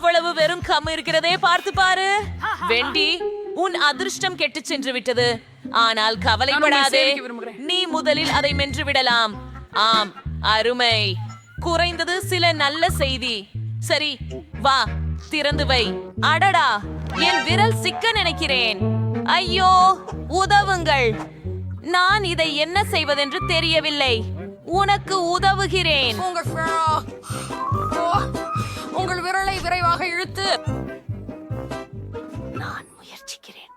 எவ்வளவு வெறும் கம் இருக்கிறதே பார்த்து பாரு. வெண்டி, உன் அதிர்ஷ்டம் கெட்டு சென்று விட்டது. ஆனால் கவலைப்படாதே, நீ முதலில் அதை மென்று விடலாம். ஆம், அருமை. குறைந்தது சில நல்ல செய்தி. சரி, வா, திறந்து வை. அடடா, என் விரல் சிக்க நினைக்கிறேன். ஐயோ, உதவுங்கள். நான் இதை என்ன செய்வதென்று தெரியவில்லை. உனக்கு உதவுகிறேன். உங்கள் விரலை விரைவாக இழுத்து. நான் முயற்சிக்கிறேன்.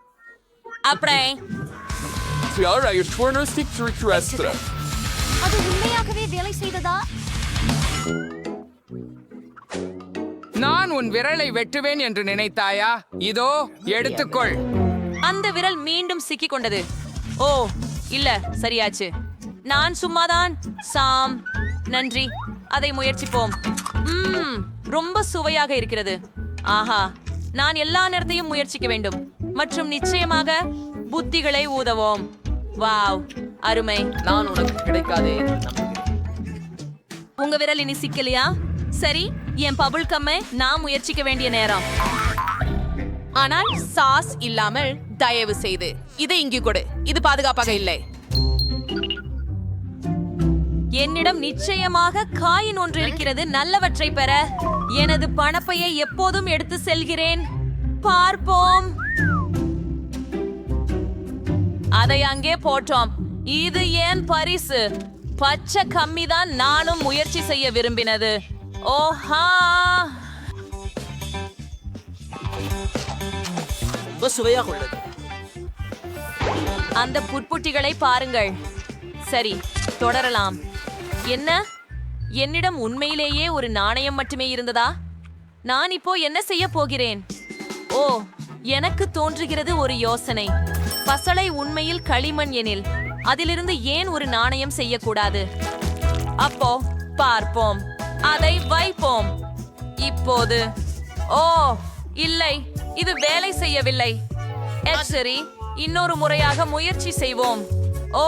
அப்படியே Tiara, your corner stick to request. அது உண்மையாகவே வேலை செய்ததா? நான் உன் விரலை வெட்டுவேன் என்று நினைத்தாயா? இதோ எடுத்துக்கொள். அந்த விரல் மீண்டும் சிக்கிக் கொண்டது. ஓ இல்ல, சரியாச்சு. நான் சும்மாதான். சாம், நன்றி. அதை முயற்சிப்போம். ரொம்ப சுவையாக இருக்கிறது. ஆஹா, நான் எல்லா நேரத்தையும் முயற்சிக்க வேண்டும். மற்றும் நிச்சயமாக புத்திகளை ஊதவோம். வாவ், அருமை. நான் உனக்கு கிடைக்காதே. உங்க விரல் இனி சிக்கலையா? சரி, என் பபுள் கம்மை நான் முயற்சிக்க வேண்டிய நேரம். ஆனால் சாஸ் இல்லாமல் தயவு செய்து இதை இங்கு கொடு. இது பாதுகாப்பாக இல்லை. என்னிடம் நிச்சயமாக காயின் ஒன்று இருக்கிறது. நல்லவற்றை பெற எனது பணப்பையை எப்போதும் எடுத்து செல்கிறேன். பார்ப்போம். அதை அங்கே போட்டோம். இது ஏன் பரிசு? பச்சை கம்மிதான் நானும் முயற்சி செய்ய விரும்பினது. ஓஹா, சுவையாக உள்ளது. அந்த புட்புட்டிகளை பாருங்கள். சரி, தொடரலாம். என்ன, என்னிடம் உண்மையிலேயே ஒரு நாணயம் மட்டுமே இருந்ததா? நான் இப்போ என்ன செய்ய போகிறேன்? ஓ, எனக்கு தோன்றுகிறது ஒரு யோசனை. பசளை உண்மையில் களிமண் எனில் அதிலிருந்து ஏன் ஒரு நாணயம் செய்யக்கூடாது? அப்போ பார்ப்போம். அதை வைப்போம். இப்போது ஓ இல்லை, இது வேலை செய்யவில்லை. சரி, இன்னொரு முறையாக முயற்சி செய்வோம். ஓ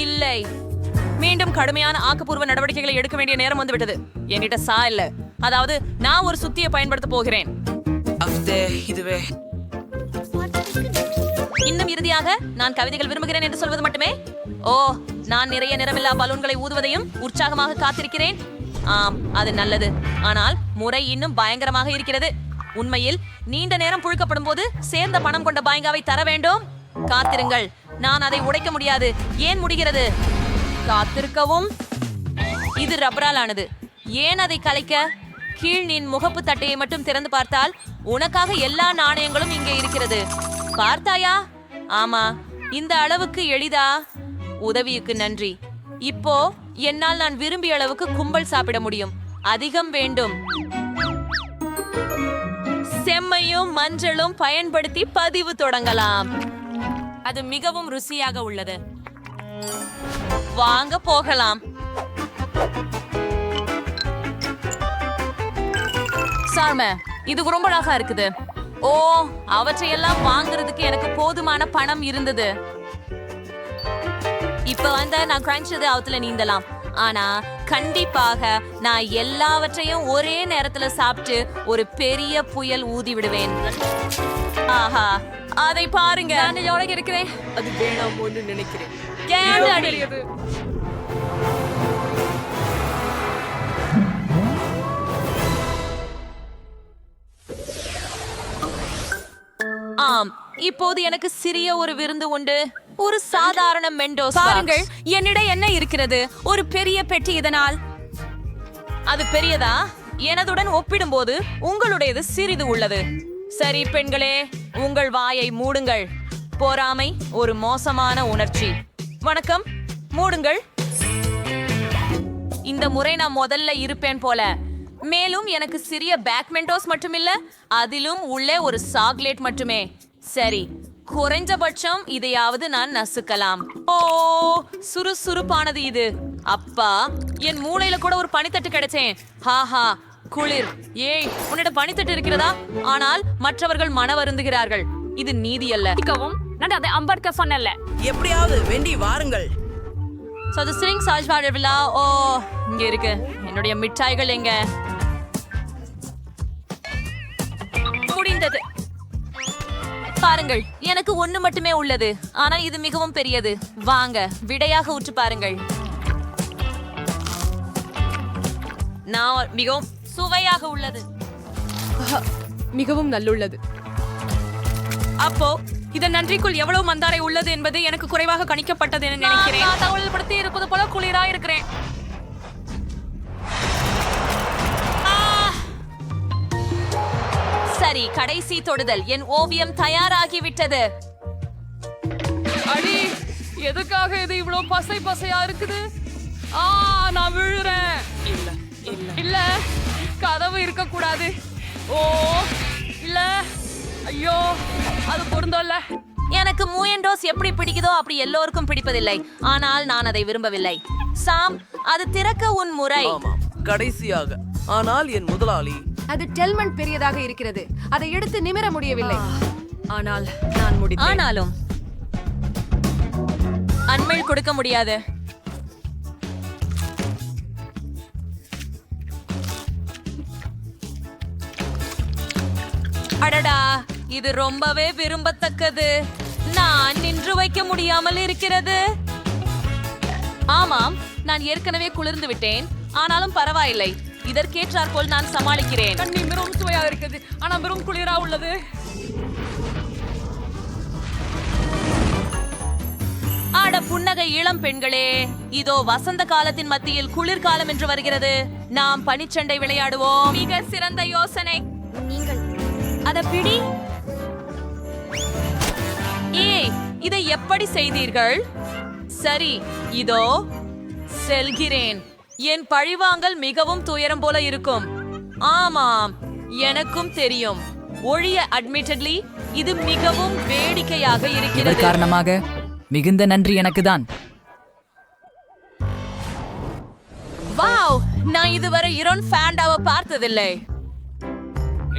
இல்லை, மீண்டும் கடுமையான ஆக்கப்பூர்வ நடவடிக்கைகளை எடுக்க வேண்டிய நேரம் வந்துவிட்டது. என்கிட்ட சா இல்ல. அதாவது நான் ஒரு சுத்தியை பயன்படுத்த போகிறேன். இதுவே இன்னும் இறுதியாக நான் கவிதைகள் விரும்புகிறேன் என்று சொல்வது மட்டுமே. ஓ, நான் நிறைய நிறமில்லா பலூன்களை ஊதுவதையும் உற்சாகமாக காத்திருக்கிறேன். ஆம், அது நல்லது. ஆனால் முறை இன்னும் பயங்கரமாக இருக்கிறது. உண்மையில் நீண்ட நேரம் புழுக்கப்படும் போது சேர்ந்த பணம் கொண்ட பாயங்காவை தர வேண்டும். காத்திருங்கள், நான் அதை உடைக்க முடியாது. ஏன் முடிகிறது? காத்திருக்கவும். இது ரப்பரால் ஆனது. ஏன் அதை கலைக்க? கீழ் நின் முகப்பு தட்டையை மட்டும் திறந்து பார்த்தால் உனக்காக எல்லா நாணயங்களும் இங்கே இருக்கிறது. பார்த்தாயா? ஆமா, இந்த அளவுக்கு எளிதா? உதவிக்கு நன்றி. இப்போ என்னால் நான் விரும்பிய அளவுக்கு கும்பல் சாப்பிட முடியும். அதிகம் வேண்டும். செம்மையும் மஞ்சளும் பயன்படுத்தி பதிவு தொடங்கலாம். அது மிகவும் ருசியாக உள்ளது. வாங்க போகலாம். சார்ம, இது ரொம்ப அழகா இருக்குது. ஓ, அவற்றையெல்லாம் வாங்குறதுக்கு எனக்கு போதுமான பணம் இருந்தது. இப்ப நான் கிரஞ்சது அவத்துல நீந்தலாம். ஆனா கண்டிப்பாக நான் எல்லாவற்றையும் ஒரே நேரத்துல சாப்பிட்டு ஒரு பெரிய புயல் ஊதி விடுவேன். ஆஹா, அதை பாருங்க. நான் இருக்கிறேன். அது வேணாமோன்னு நினைக்கிறேன். ஆம், இப்போது எனக்கு சிறிய ஒரு விருந்து உண்டு. ஒரு சாதாரண மெண்டோஸ். பாருங்கள், என்னிடம் என்ன இருக்கிறது? ஒரு பெரிய பெட்டி. இதனால் அது பெரியதா? எனதுடன் ஒப்பிடும்போது உங்களுடையது சிறிது உள்ளது. சரி பெண்களே, உங்கள் வாயை மூடுங்கள். பொறாமை ஒரு மோசமான உணர்ச்சி. வணக்கம், மூடுங்கள். இந்த முறை நான் முதல்ல இருப்பேன் போல. மேலும் எனக்கு சிறிய பேக்மெண்டோஸ் மட்டுமில்ல, அதிலும் உள்ளே ஒரு சாக்லேட் மட்டுமே. சரி, குறைஞ்சபட்சம் இதையாவது நான் நசுக்கலாம். ஓ, சுறுசுறுப்பானது இது. அப்பா, என் மூளையில கூட ஒரு பனித்தட்டு கிடைச்சேன். ஹாஹா, குளிர். ஏய், உன்னிடம் பனித்தட்டு இருக்கிறதா? ஆனால் மற்றவர்கள் மன வருந்துகிறார்கள். இது நீதி அல்ல. நான் அதை அம்பர்க்க சொன்னல. எப்படியாவது வெண்டி வாருங்கள். So the string சாஜ்வாழ விழா. ஓ, இங்க இருக்கு. என்னுடைய மிட்டாய்கள் எங்க? முடிந்தது. பாருங்கள், எனக்கு ஒண்ணு மட்டுமே உள்ளது, ஆனால் இது மிகவும் பெரியது. வாங்க, விடையாக ஊற்று பாருங்கள். நான் மிகவும் சுவையாக உள்ளது. மிகவும் நல்லுள்ளது. அப்போ இதன் நன்றிக்குள் எவ்வளவு மந்தாரை உள்ளது என்பது எனக்கு குறைவாக கணிக்கப்பட்டது என நினைக்கிறேன். நான் தகவல் படுத்தி இருப்பது போல குளிரா இருக்கிறேன். சரி, கடைசி தொடுதல். என் ஓவியம் தயாராகிவிட்டது. அடி, எதுக்காக இது இவ்வளவு பசை பசையா இருக்குது? நான் விழுறேன். இல்ல, கதவு இருக்க கூடாது. ஓ இல்ல, ஐயோ, அது பொருந்தல்ல. எனக்கு மூயண்டோஸ் எப்படி பிடிக்குதோ அப்படி எல்லோருக்கும் பிடிப்பதில்லை, ஆனால் நான் அதை விரும்பவில்லை. சாம், அது திறக்க உன் முறை. ஆமாம், கடைசியாக. ஆனால் என் முதலாளி அது டெல்மண்ட் பெரியதாக இருக்கிறது. அதை எடுத்து நிமிர முடியவில்லை. ஆனால் நான் முடித்தேன். ஆனாலும் அண்மையில் கொடுக்க முடியாது. அடடா, இது ரொம்பவே விரும்பத்தக்கது. நான் நின்று வைக்க முடியாமல் இருக்கிறது. ஆமாம், நான் ஏற்கனவே குளிர்ந்து விட்டேன், ஆனாலும் பரவாயில்லை. இதற்கேற்றாற்போல் நான் சமாளிக்கிறேன். தண்ணி மிகவும் சுவையாக இருக்குது, ஆனா மிகவும் குளிரா உள்ளது. ஆட புன்னகை இளம் பெண்களே, இதோ வசந்த காலத்தின் மத்தியில் குளிர்காலம் என்று வருகிறது. நாம் பனிச்சண்டை விளையாடுவோம். மிக சிறந்த யோசனை. நீங்கள் அத பிடி. ஏய், இதை எப்படி செய்தீர்கள்? சரி, இதோ செல்கிறேன். என் பழிவாங்கல் மிகவும் துயரம் போல இருக்கும். ஆமாம், எனக்கும் தெரியும். ஒழிய அட்மிட்டட்லி இது மிகவும் வேடிக்கையாக இருக்கிறது. காரணமாக மிகுந்த நன்றி எனக்குதான். வாவ், நான் இதுவரை இரோன் ஃபேண்டாவை பார்த்ததில்லை.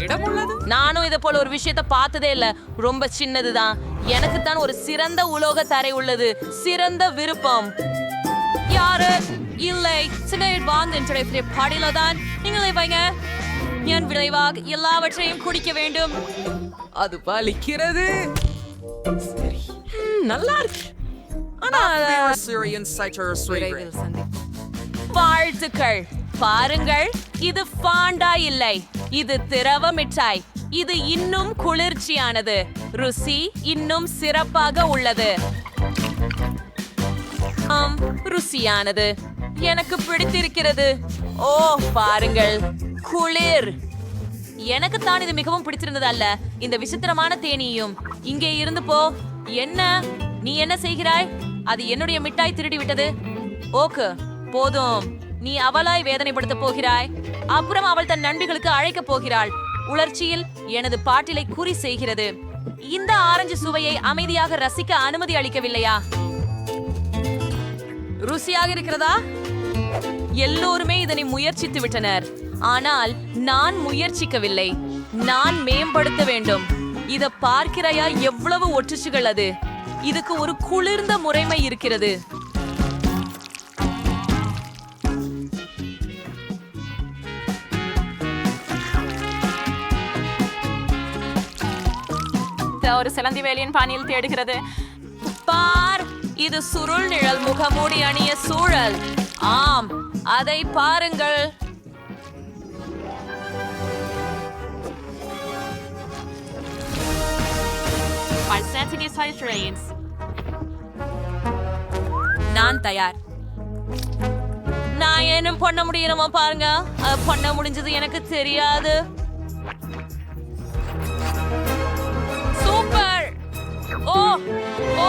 இடம் உள்ளது. நானும் இதை போல ஒரு விஷயத்தை பார்த்ததே இல்ல. ரொம்ப சின்னதுதான். எனக்கு தான் ஒரு சிறந்த உலோக தரை உள்ளது. சிறந்த விருப்பம். யாரு இல்லை, சின்ன வாழ்ந்த பாடியில தான் நீங்களே வைங்க. என் விளைவாக எல்லாவற்றையும் குடிக்க வேண்டும். அது பலிக்கிறது. நல்லா இருக்கு. வாழ்த்துக்கள். பாருங்கள், இது ஃபாண்டா இல்லை, இது திரவ மிட்டாய். இது இன்னும் குளிர்ச்சியானது. ருசி இன்னும் சிறப்பாக உள்ளது. ருசியானது. எனக்கு பிடித்திருக்கிறது. ஓ, பாருங்கள், குளிர். எனக்கு தான் இது மிகவும் பிடித்திருந்தது அல்ல, இந்த விசித்திரமான தேனியும். இங்கே இருந்து போ. என்ன நீ என்ன செய்கிறாய்? அது என்னுடைய மிட்டாய் திருடி விட்டது. ஓகே, போதும். நீ அவளாய் வேதனைப்படுத்த போகிறாய். அப்புறம் அவள் தன் நண்பிகளுக்கு அழைக்க போகிறாள். உணர்ச்சியில் எனது பாட்டிலை குறி செய்கிறது. இந்த ஆரஞ்சு சுவையை அமைதியாக ரசிக்க அனுமதி அளிக்கவில்லையா? ருசியாக இருக்கிறதா? எல்லோருமே இதனை முயற்சித்து விட்டனர், ஆனால் நான் முயற்சிக்கவில்லை. நான் மேம்படுத்த வேண்டும். இத பார்க்கிறாயா எவ்வளவு ஒற்றுச்சுகள்? அது இதுக்கு ஒரு குளிர்ந்த முறைமை இருக்கிறது. ஒரு சிலந்தி வேலியின் பாணியில் தேடுகிறது. பார், இது சுருள் நிழல் முகமூடி அணிய சூழல். ஆம், அதை பாருங்கள். நான் தயார். நான் என்ன பண்ண முடியணுமா பாருங்க. அது பண்ண முடிஞ்சது எனக்கு தெரியாது. சூப்பர். ஓ ஓ,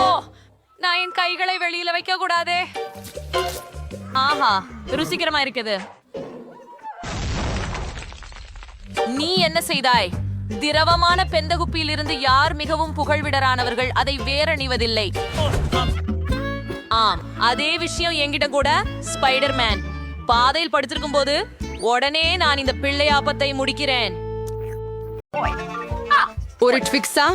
நான் என் கைகளை வெளியில வைக்க கூடாதே. ஆஹா, ருசிகரமா இருக்குது. நீ என்ன செய்தாய்? திரவமான பெந்தகுப்பியில் இருந்து யார் மிகவும் புகழ்விடரானவர்கள் அதை வேறணிவதில்லை. ஆம், அதே விஷயம் என்கிட்ட கூட. ஸ்பைடர்மேன் பாதையில் படுத்திருக்கும் போது உடனே நான் இந்த பிள்ளையாப்பத்தை முடிக்கிறேன். ஒரு ட்விக்ஸா?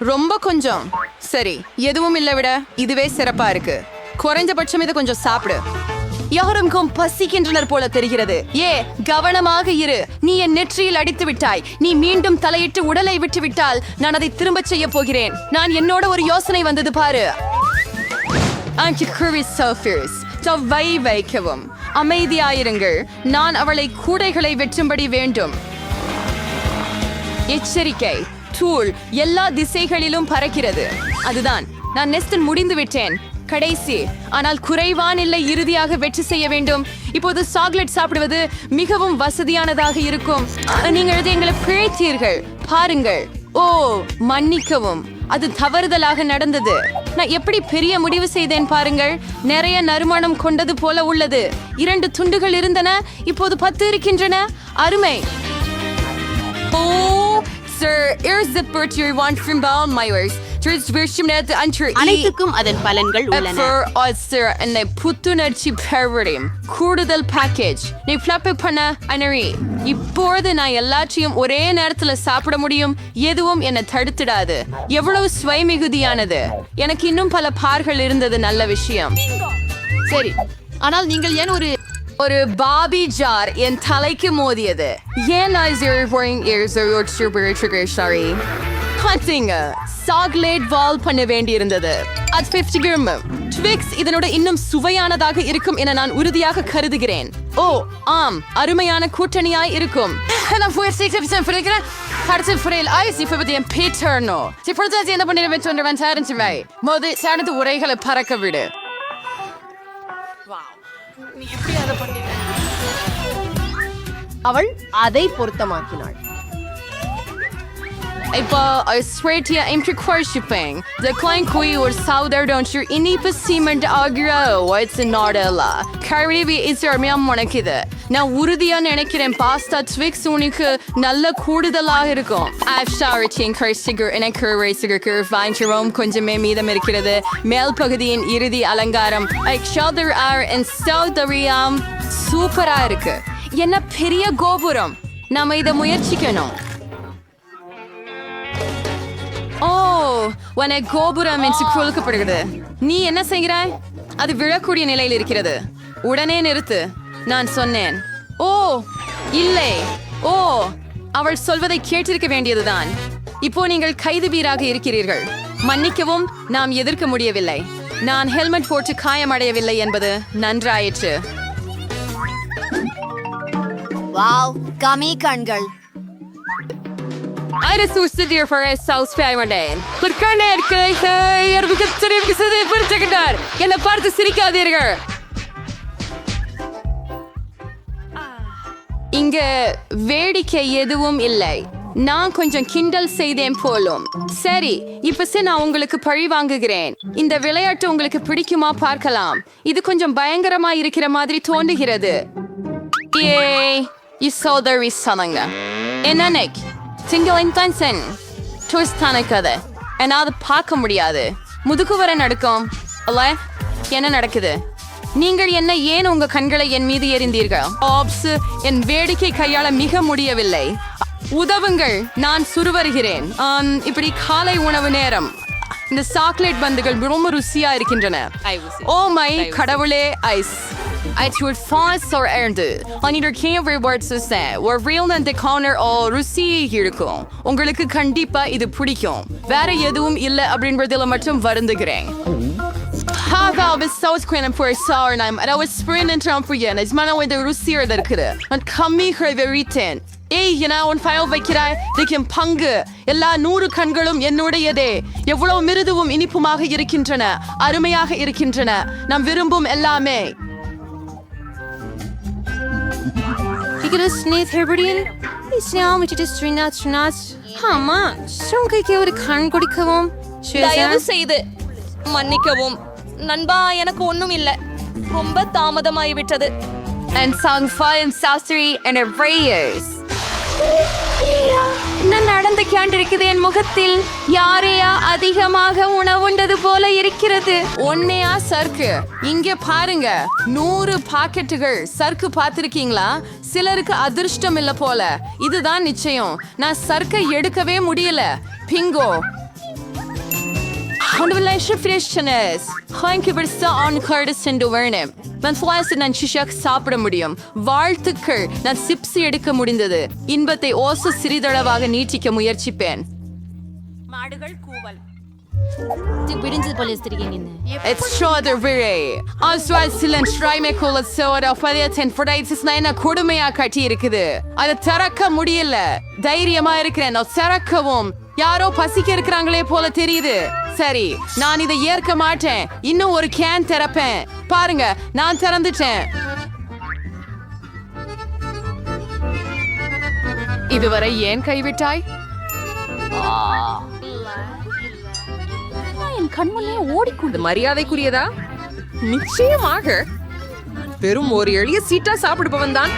ரொம்ப கொஞ்சம். சரி, எதுவும் இல்லை விட இதுவே சிறப்பா இருக்கு. குறைஞ்சபட்சம் இதை கொஞ்சம் சாப்பிடு. யாருக்கும் பசிக்கின்றனர் போல தெரிகிறது. கவனமாக இரு. நீ என் நெற்றியில் அடித்து விட்டாய். நீ மீண்டும் தலையிட்டு உடலை விட்டு விட்டால் நான் அதை திரும்ப செய்ய போகிறேன். நான் என்னோட ஒரு யோசனை வந்தது பாரு. வைக்கவும். அமைதியாயிருங்கள். நான் அவளை கூடைகளை வெற்றும்படி வேண்டும். எச்சரிக்கை, தூள் எல்லா திசைகளிலும் பறக்கிறது. அதுதான், நான் நெஸ்டன் முடிந்து விட்டேன். கடைசி, ஆனால் குறைவான இல்லை, இறுதியாக வெற்றி செய்ய வேண்டும். இப்போது சாக்லேட் சாப்பிடுவது மிகவும் வசதியானதாக இருக்கும். நீங்கள் எங்களை பிழைத்தீர்கள். பாருங்கள். ஓ, மன்னிக்கவும், அது தவறுதலாக நடந்தது. நான் எப்படி பெரிய முடிவு செய்தேன் பாருங்கள். நிறைய நறுமணம் கொண்டது போல உள்ளது. 2 துண்டுகள் இருந்தன, இப்போது 10 இருக்கின்றன. அருமை. ஓ sir, here's the part you want from Baum Myers. அனைத்துக்கும் அதன் பலன்கள் உள்ளன. என்னை புத்துணர்ச்சி பெறும் கூடுதல் பேக்கேஜ் நீ ஃபிளப் பண்ண அனரி. இப்போது நான் எல்லாத்தையும் ஒரே நேரத்துல சாப்பிட முடியும். எதுவும் என்னை தடுத்துடாது. எவ்வளவு சுவை மிகுதியானது. எனக்கு இன்னும் பல பார்கள் இருந்தது. நல்ல விஷயம். சரி, ஆனால் நீங்கள் ஏன் ஒரு பாபி ஜார் என் தலைக்கு மோதியது? ஏன் சாக்லேட் வால் பண்ண வேண்டியிருந்தது. அது 50 கிராம். ட்விக்ஸ் இதனோட இன்னும் சுவையானதாக இருக்கும் என நான் உறுதியாக கருதுகிறேன். ஓ ஆம், அருமையான கூட்டணியாய் இருக்கும். உரைகளை பறக்க விடு. அவள் அதை பொருத்தமாக்கினாள். இப்போ ஸ்ட்ரேட்டியா இம்ப்ரிக்வர்ஷிப்பிங் decline kui or sauder don't you இனிப்பு சீமெண்ட் ஆகிற ஒயிட்ஸ் நாடலா கறிவி இஸ்ரமியம் உனக்குது. நான் உறுதியா நினைக்கிறேன் பாஸ்தா ட்விக்ஸ் உனக்கு நல்ல கூடுதலாக இருக்கும். ஆஃப்ஷாரிட்டிங் கர்சிகர் எனக்கு ரேசிகருக்கு வாங்கிரோம் கொஞ்சமே மீதம் இருக்கிறது. மேல் பகுதியின் இறுதி அலங்காரம் ஐக்ஷாதர் ஆர் அண்ட் சௌதரியாம் சூப்பரா இருக்கு. என்ன பெரிய கோபுரம். நாம இதை முயற்சிக்கணும். ஓ, உன கோபுரம் என்று கொடுக்கப்படுகிறது. நீ என்ன செய்கிறாய்? அது விழக்கூடிய நிலையில் இருக்கிறது. உடனே நிறுத்து. நான் சொன்னேன். ஓ இல்லை. ஓ, அவள் சொல்வதை கேட்டிருக்க வேண்டியதுதான். இப்போ நீங்கள் கைதுபீராக இருக்கிறீர்கள். மன்னிக்கவும், நாம் எதிர்க்க முடியவில்லை. நான் ஹெல்மெட் போட்டு காயமடையவில்லை என்பது நன்றாயிற்று. வாவ், கமி கண்கள். I just used to do for a South Spider-Man. என்னை பார்த்து சிரிக்காதீர்கள். இங்க வேடிக்கை எதுவும் இல்லை. நான் கொஞ்சம் கிண்டல் செய்தேன் போலும். சரி, இப்ப நான் உங்களுக்கு பழி வாங்குகிறேன். இந்த விளையாட்டு உங்களுக்கு பிடிக்குமா பார்க்கலாம். இது கொஞ்சம் பயங்கரமா இருக்கிற மாதிரி தோன்றுகிறது. என்ன என்னால பார்க்க முடியாது. முதுகு வரை நடக்கும். அல்ல, என்ன நடக்குது? நீங்கள் என்ன ஏன் உங்க கண்களை என் மீது எறிந்தீர்கள்? என் வேடிக்கை கையாள மிக முடியவில்லை. உதவுங்கள், நான் சுருவருகிறேன். இப்படி காலை உணவு நேரம். இந்த சாக்லேட் பந்துகள் ரொம்ப ருசியா இருக்கின்றன. ஓ மை கடவுளே, ice. I would fast or earned. On your camera words to say, or real and the corner all ருசி இருக்கும். உங்களுக்கு கண்டிப்பா இது பிடிக்கும். வேற எதுவும் இல்ல அப்படின்றதுல மட்டும் வருந்துகிறேன். How is South Queen for sour name? And I was sprint and trump again. It's man with the ருசியா இருக்குது. And கம்மி ஹெவரிட்டன். உன் ஃபைல் வைக்கிறாய். திக்கும் பங்கு எல்லா 100 கண்களும் என்னுடையதே. எவ்வளவு மிருதுவும் இனிப்புமாக இருக்கின்றன. அருமையாக இருக்கின்றன. நாம் விரும்பும் எல்லாமே. ஒரு கண் குடிக்கவும். தயவு செய்து மன்னிக்கவும் நண்பா, எனக்கு ஒண்ணும் இல்ல. ரொம்ப தாமதமாகிவிட்டது. And song fine saucery and a reyes. நான் நடந்து கொண்டிருக்கிறது. என் முகத்தில் யாரையா அதிகமாக உணவுண்டது போல இருக்கிறது. ஒன்னையா சர்க்கு. இங்க பாருங்க, 100 பாக்கெட்டுகள் சர்க்கு. பார்த்திருக்கீங்களா? சிலருக்கு அதிர்ஷ்டம் இல்ல போல. இதுதான் நிச்சயம். நான் சர்க்கை எடுக்கவே முடியல. Bingo. Handelsche Freshness. Hanke versa on Curtis and Overnem. Man flies நான் சிஷாக் சாப்பிட முடியும். வாழ்த்துக்கள். நான் சிப்ஸ் எடுக்க முடிந்தது. இன்பத்தை ஓச சிறிதளவாக நீட்டிக்க முயற்சிப்பேன். மாடுகள் கூவல். It's strawberry. Also, சிலன் ஸ்ட்ரைமேக்குள்ள soda பதியத்தின் freights என்ன கொடுமையா கட்டி இருக்குது. அதை திறக்க முடியல. தைரியமா இருக்கிறேன். நான் திறக்கவும் யாரோ பசிக்க இருக்கிறாங்களே போல தெரியுது. சரி, நான் இதை ஏற்க மாட்டேன். இன்னும் ஒரு கேன் திறப்பேன். பாருங்க, நான் திறந்துட்டேன். இதுவரை ஏன் கைவிட்டாய்? இது மரியாதைக்குரியதா? நிச்சயமாக. வெறும் ஒரு எளிய சீட்டா சாப்பிடுபவன் தான்.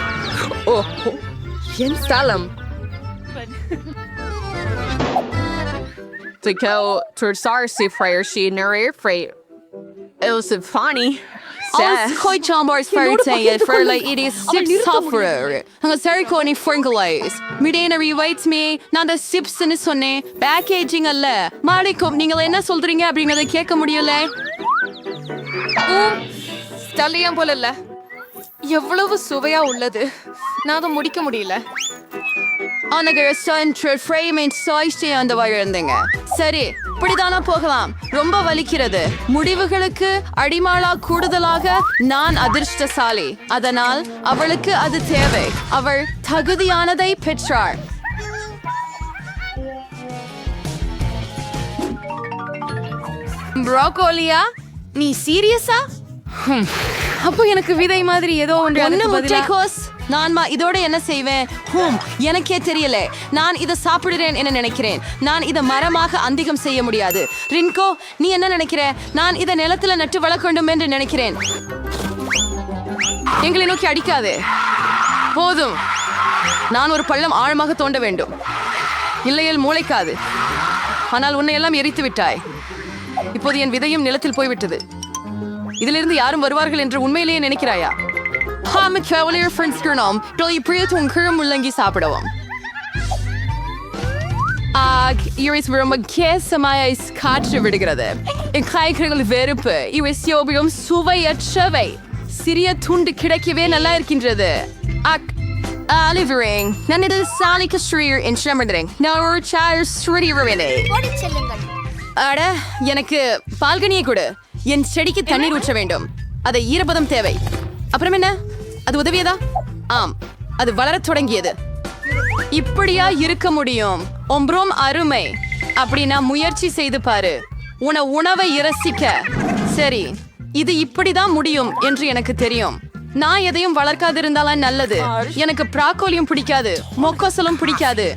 ஓ, என் ஸ்தலம். To go to Sarsi Fryer, she narrated Frey. It was funny. Alles koi chambars vertellen for like it is six software. Hanga Sarikoni Franklies. Midena rewaits me. நான் the sips ன்னு சொன்னேன். Packaging அல்ல. மாலிக்கும் நீங்கள் என்ன சொல்றீங்க அப்படிங்கறத கேட்க முடியல. ஸ்டல்லியம் போல இல்ல. எவ்வளவு சுவையா உள்ளது. நான் அதை முடிக்க முடியல. அனகர சென்ட்ரல் ஃப்ரேமின் சாய்ஸ்டே அந்த வழி இருந்தீங்க. சரி, இப்படிதானா போகலாம். ரொம்ப வலிக்கிறது. முடிவுகளுக்கு அடிமாளா கூடுதலாக நான் அதிர்ஷ்டசாலி. அதனால் அவளுக்கு அது தேவை. அவள் தகுதியானதை பெற்றாள். ப்ரோக்கோலியா, நீ சீரியஸா? அப்போ எனக்கு விதை மாதிரி ஏதோ ஒன்று முட்டைக்கோஸ். நான் இதோட என்ன செய்வேன்? எனக்கே தெரியல. நான் இதை சாப்பிடுறேன் என்ன நினைக்கிறேன். நான் இதை மரமாக அந்திகம் செய்ய முடியாது. ரின்கோ, நீ என்ன நினைக்கிற? நான் இதை நிலத்துல நட்டு வளர்க்க வேண்டும் என்று நினைக்கிறேன். எங்களை நோக்கி அடிக்காது. போதும். நான் ஒரு பள்ளம் ஆழமாக தோண்ட வேண்டும். இல்லையேல் மூளைக்காது. ஆனால் உன்னை எல்லாம் எரித்து விட்டாய். இப்போது என் விதையும் நிலத்தில் போய்விட்டது. இதிலிருந்து யாரும் வருவார்கள் என்று உண்மையிலேயே நினைக்கிறாயா? முள்ளங்கி சாப்பிடவும். காற்று விடுகிறது. என் காய்கறிகள் வெறுப்பு. இவை சோபியும் சுவையற்றவை. சிறிய துண்டு கிடைக்கவே நல்லா இருக்கின்றது. நான் இது சாலிக்க ஸ்ரீர் என்று நான் ஒரு சார் ஸ்ரீரவேனே. அட, எனக்கு பால்கனியை கொடு. என் செடிக்கு தண்ணீர் ஊற்ற வேண்டும். அதை ஈரப்பதம் தேவை. அப்புறம் என்ன? அது உதவியதா? ஆம், அது வளரத் தொடங்கியது. இப்படியா இருக்க முடியும்? ஒன்றும் அருமை. அப்படி நான் முயற்சி செய்து பாரு. உணவை இரசிக்க. சரி, இது இப்படிதான் முடியும் என்று எனக்கு தெரியும். நான் எதையும் வளர்க்காதிருந்தாலும் நல்லது. எனக்கு பிராக்கோலியும் பிடிக்காது, மொக்கோசலும் பிடிக்காது.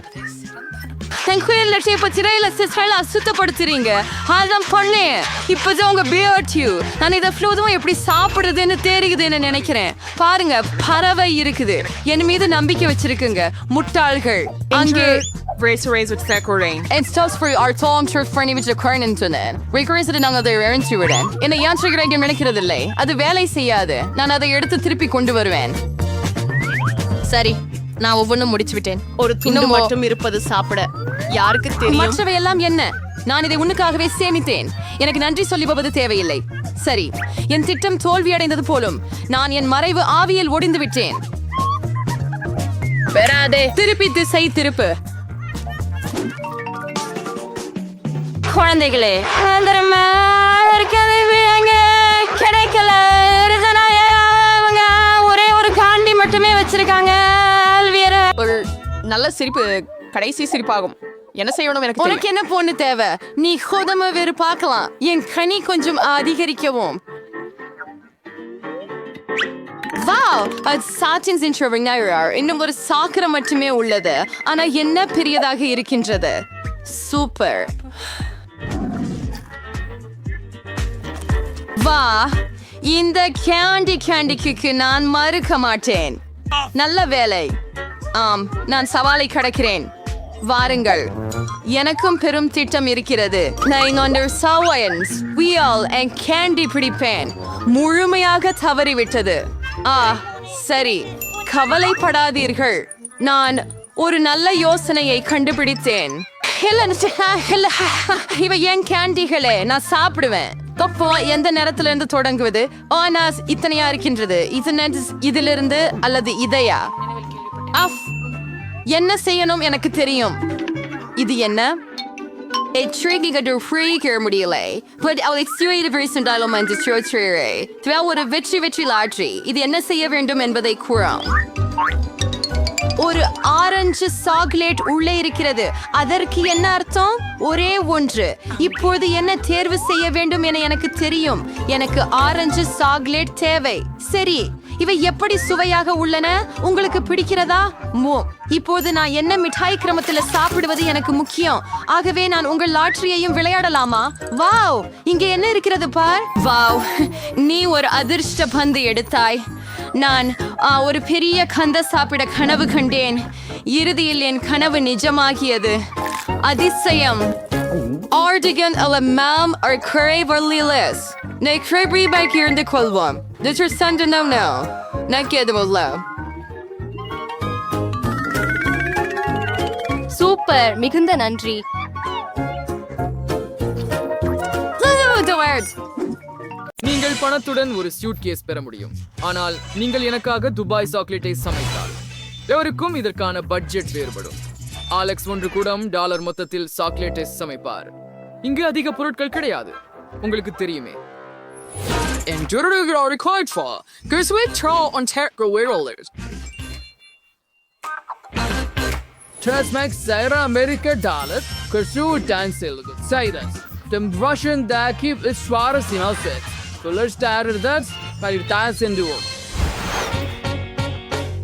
சுத்தப்படுத்துறீங்க. அதான் பண்ணேன். இப்பதான் உங்க பியர்டியூ. நான் இதை ஃப்ளூதும் எப்படி சாப்பிடுறதுன்னு தெரியுதுன்னு நினைக்கிறேன். பாருங்க, பறவை இருக்குது. என் மீது நம்பிக்கை வச்சிருக்குங்க, முட்டாள்கள். அங்கே Race with Sakurain. And stuff for our Tom Turf for image of Carn internet. Requires it நாங்கள் அதை இறந்துவிடன். என்னை ஏன் சொல்கிறேன் நினைக்கிறதில்லை. அது வேலை செய்யாது. நான் அதை எடுத்து திருப்பி கொண்டு வருவேன். சரி, நான் ஒவ்வொன்றும் முடிச்சு விட்டேன். ஒரு துண்டு மட்டும் இருப்பது சாப்பிட. யாருக்கு தெரியும்? மற்றவை எல்லாம் என்ன? நான் இதை உனக்காகவே சேமித்தேன். எனக்கு நன்றி சொல்லுவது தேவையில்லை. சரி, என் திட்டம் தோல்வி அடைந்தது போலும். நான் என் மறைவு ஆவியில் ஒடிந்து விட்டேன். திருப்பி திசை திருப்பு. குழந்தைகளே, கிடைக்கல. ஒரே ஒரு காண்டி மட்டுமே வச்சிருக்காங்க. ஒரு நல்ல சிரிப்பு கடைசி சிரிப்பாகும். என்ன செய்யணும்? எனக்கு உனக்கு என்ன பொண்ணு தேவை? நீ கோதம வேறு பார்க்கலாம். என் கனி கொஞ்சம் அதிகரிக்கவும். இன்னும் ஒரு சாக்கரம் மட்டுமே உள்ளது. ஆனா என்ன பெரியதாக இருக்கின்றது. சூப்பர். வா, இந்த கேண்டிக்கு நான் மறுக்க மாட்டேன். நல்ல வேலை. ஆம், நான் சவாலை கடக்கிறேன். வாருங்கள், எனக்கும் பெரும் திட்டம் இருக்கிறது. நான் கேண்டி பிடிப்பேன். முழுமையாக தவறிவிட்டது. சரி, கவலைப்படாதீர்கள். நான் ஒரு நல்ல யோசனையை கண்டுபிடித்தேன். இவ ஏன் கேண்டிகளே நான் சாப்பிடுவேன். தொப்போ எந்த நேரத்துல இருந்து தொடங்குவது? ஆனாஸ் இத்தனையா இருக்கின்றது. இதிலிருந்து அல்லது இதையா? என்ன செய்யணும் எனக்கு தெரியும். இது என்ன? முடியலை. இது என்ன செய்ய வேண்டும் என்பதை கூறாம். ஒரு ஆரஞ்சு சாக்லேட் உள்ளே இருக்கிறது. அதற்கு என்ன அர்த்தம்? ஒரே ஒன்று. இப்போது என்ன தேர்வு செய்ய வேண்டும் என எனக்கு தெரியும். எனக்கு ஆரஞ்சு சாக்லேட் தேவை. சரி, இவை எப்படி சுவையாக உள்ளன? உங்களுக்கு பிடிக்கிறதா? இப்போது நான் என்ன மிட்டாய் கிரமத்தில் சாப்பிடுவது எனக்கு முக்கியம். ஆகவே நான் உங்கள் லாட்டரியையும் விளையாடலாமா? வாவ், இங்கே என்ன இருக்கிறது பார். வாவ், நீ ஒரு அதிர்ஷ்ட பந்து எடுத்தாய். நான் ஒரு பெரிய கந்த சாப்பிட கனவு கண்டேன். இறுதியில் என் கனவு நிஜமாகியது. அதிசயம். ஆர்டிகன் அல்ல மேம் ஒரு குறைவர்லிலஸ். நெக்ரெபி பைக் இருந்து கொள்வோம். சூப்பர், மிகுந்த நன்றி. நீங்கள் பணத்துடன் ஒரு சூட்கேஸ் பெற முடியும், ஆனால் நீங்கள் எனக்காக துபாய் சாக்லேட்டை சமைத்தால் எவருக்கும் இதற்கான பட்ஜெட் வேறுபடும். ஆலெக்ஸ் ஒன்று கூட டாலர் மொத்தத்தில் சாக்லேட்டை சமைப்பார். இங்கு அதிக பொருட்கள் கிடையாது, உங்களுக்கு தெரியுமே.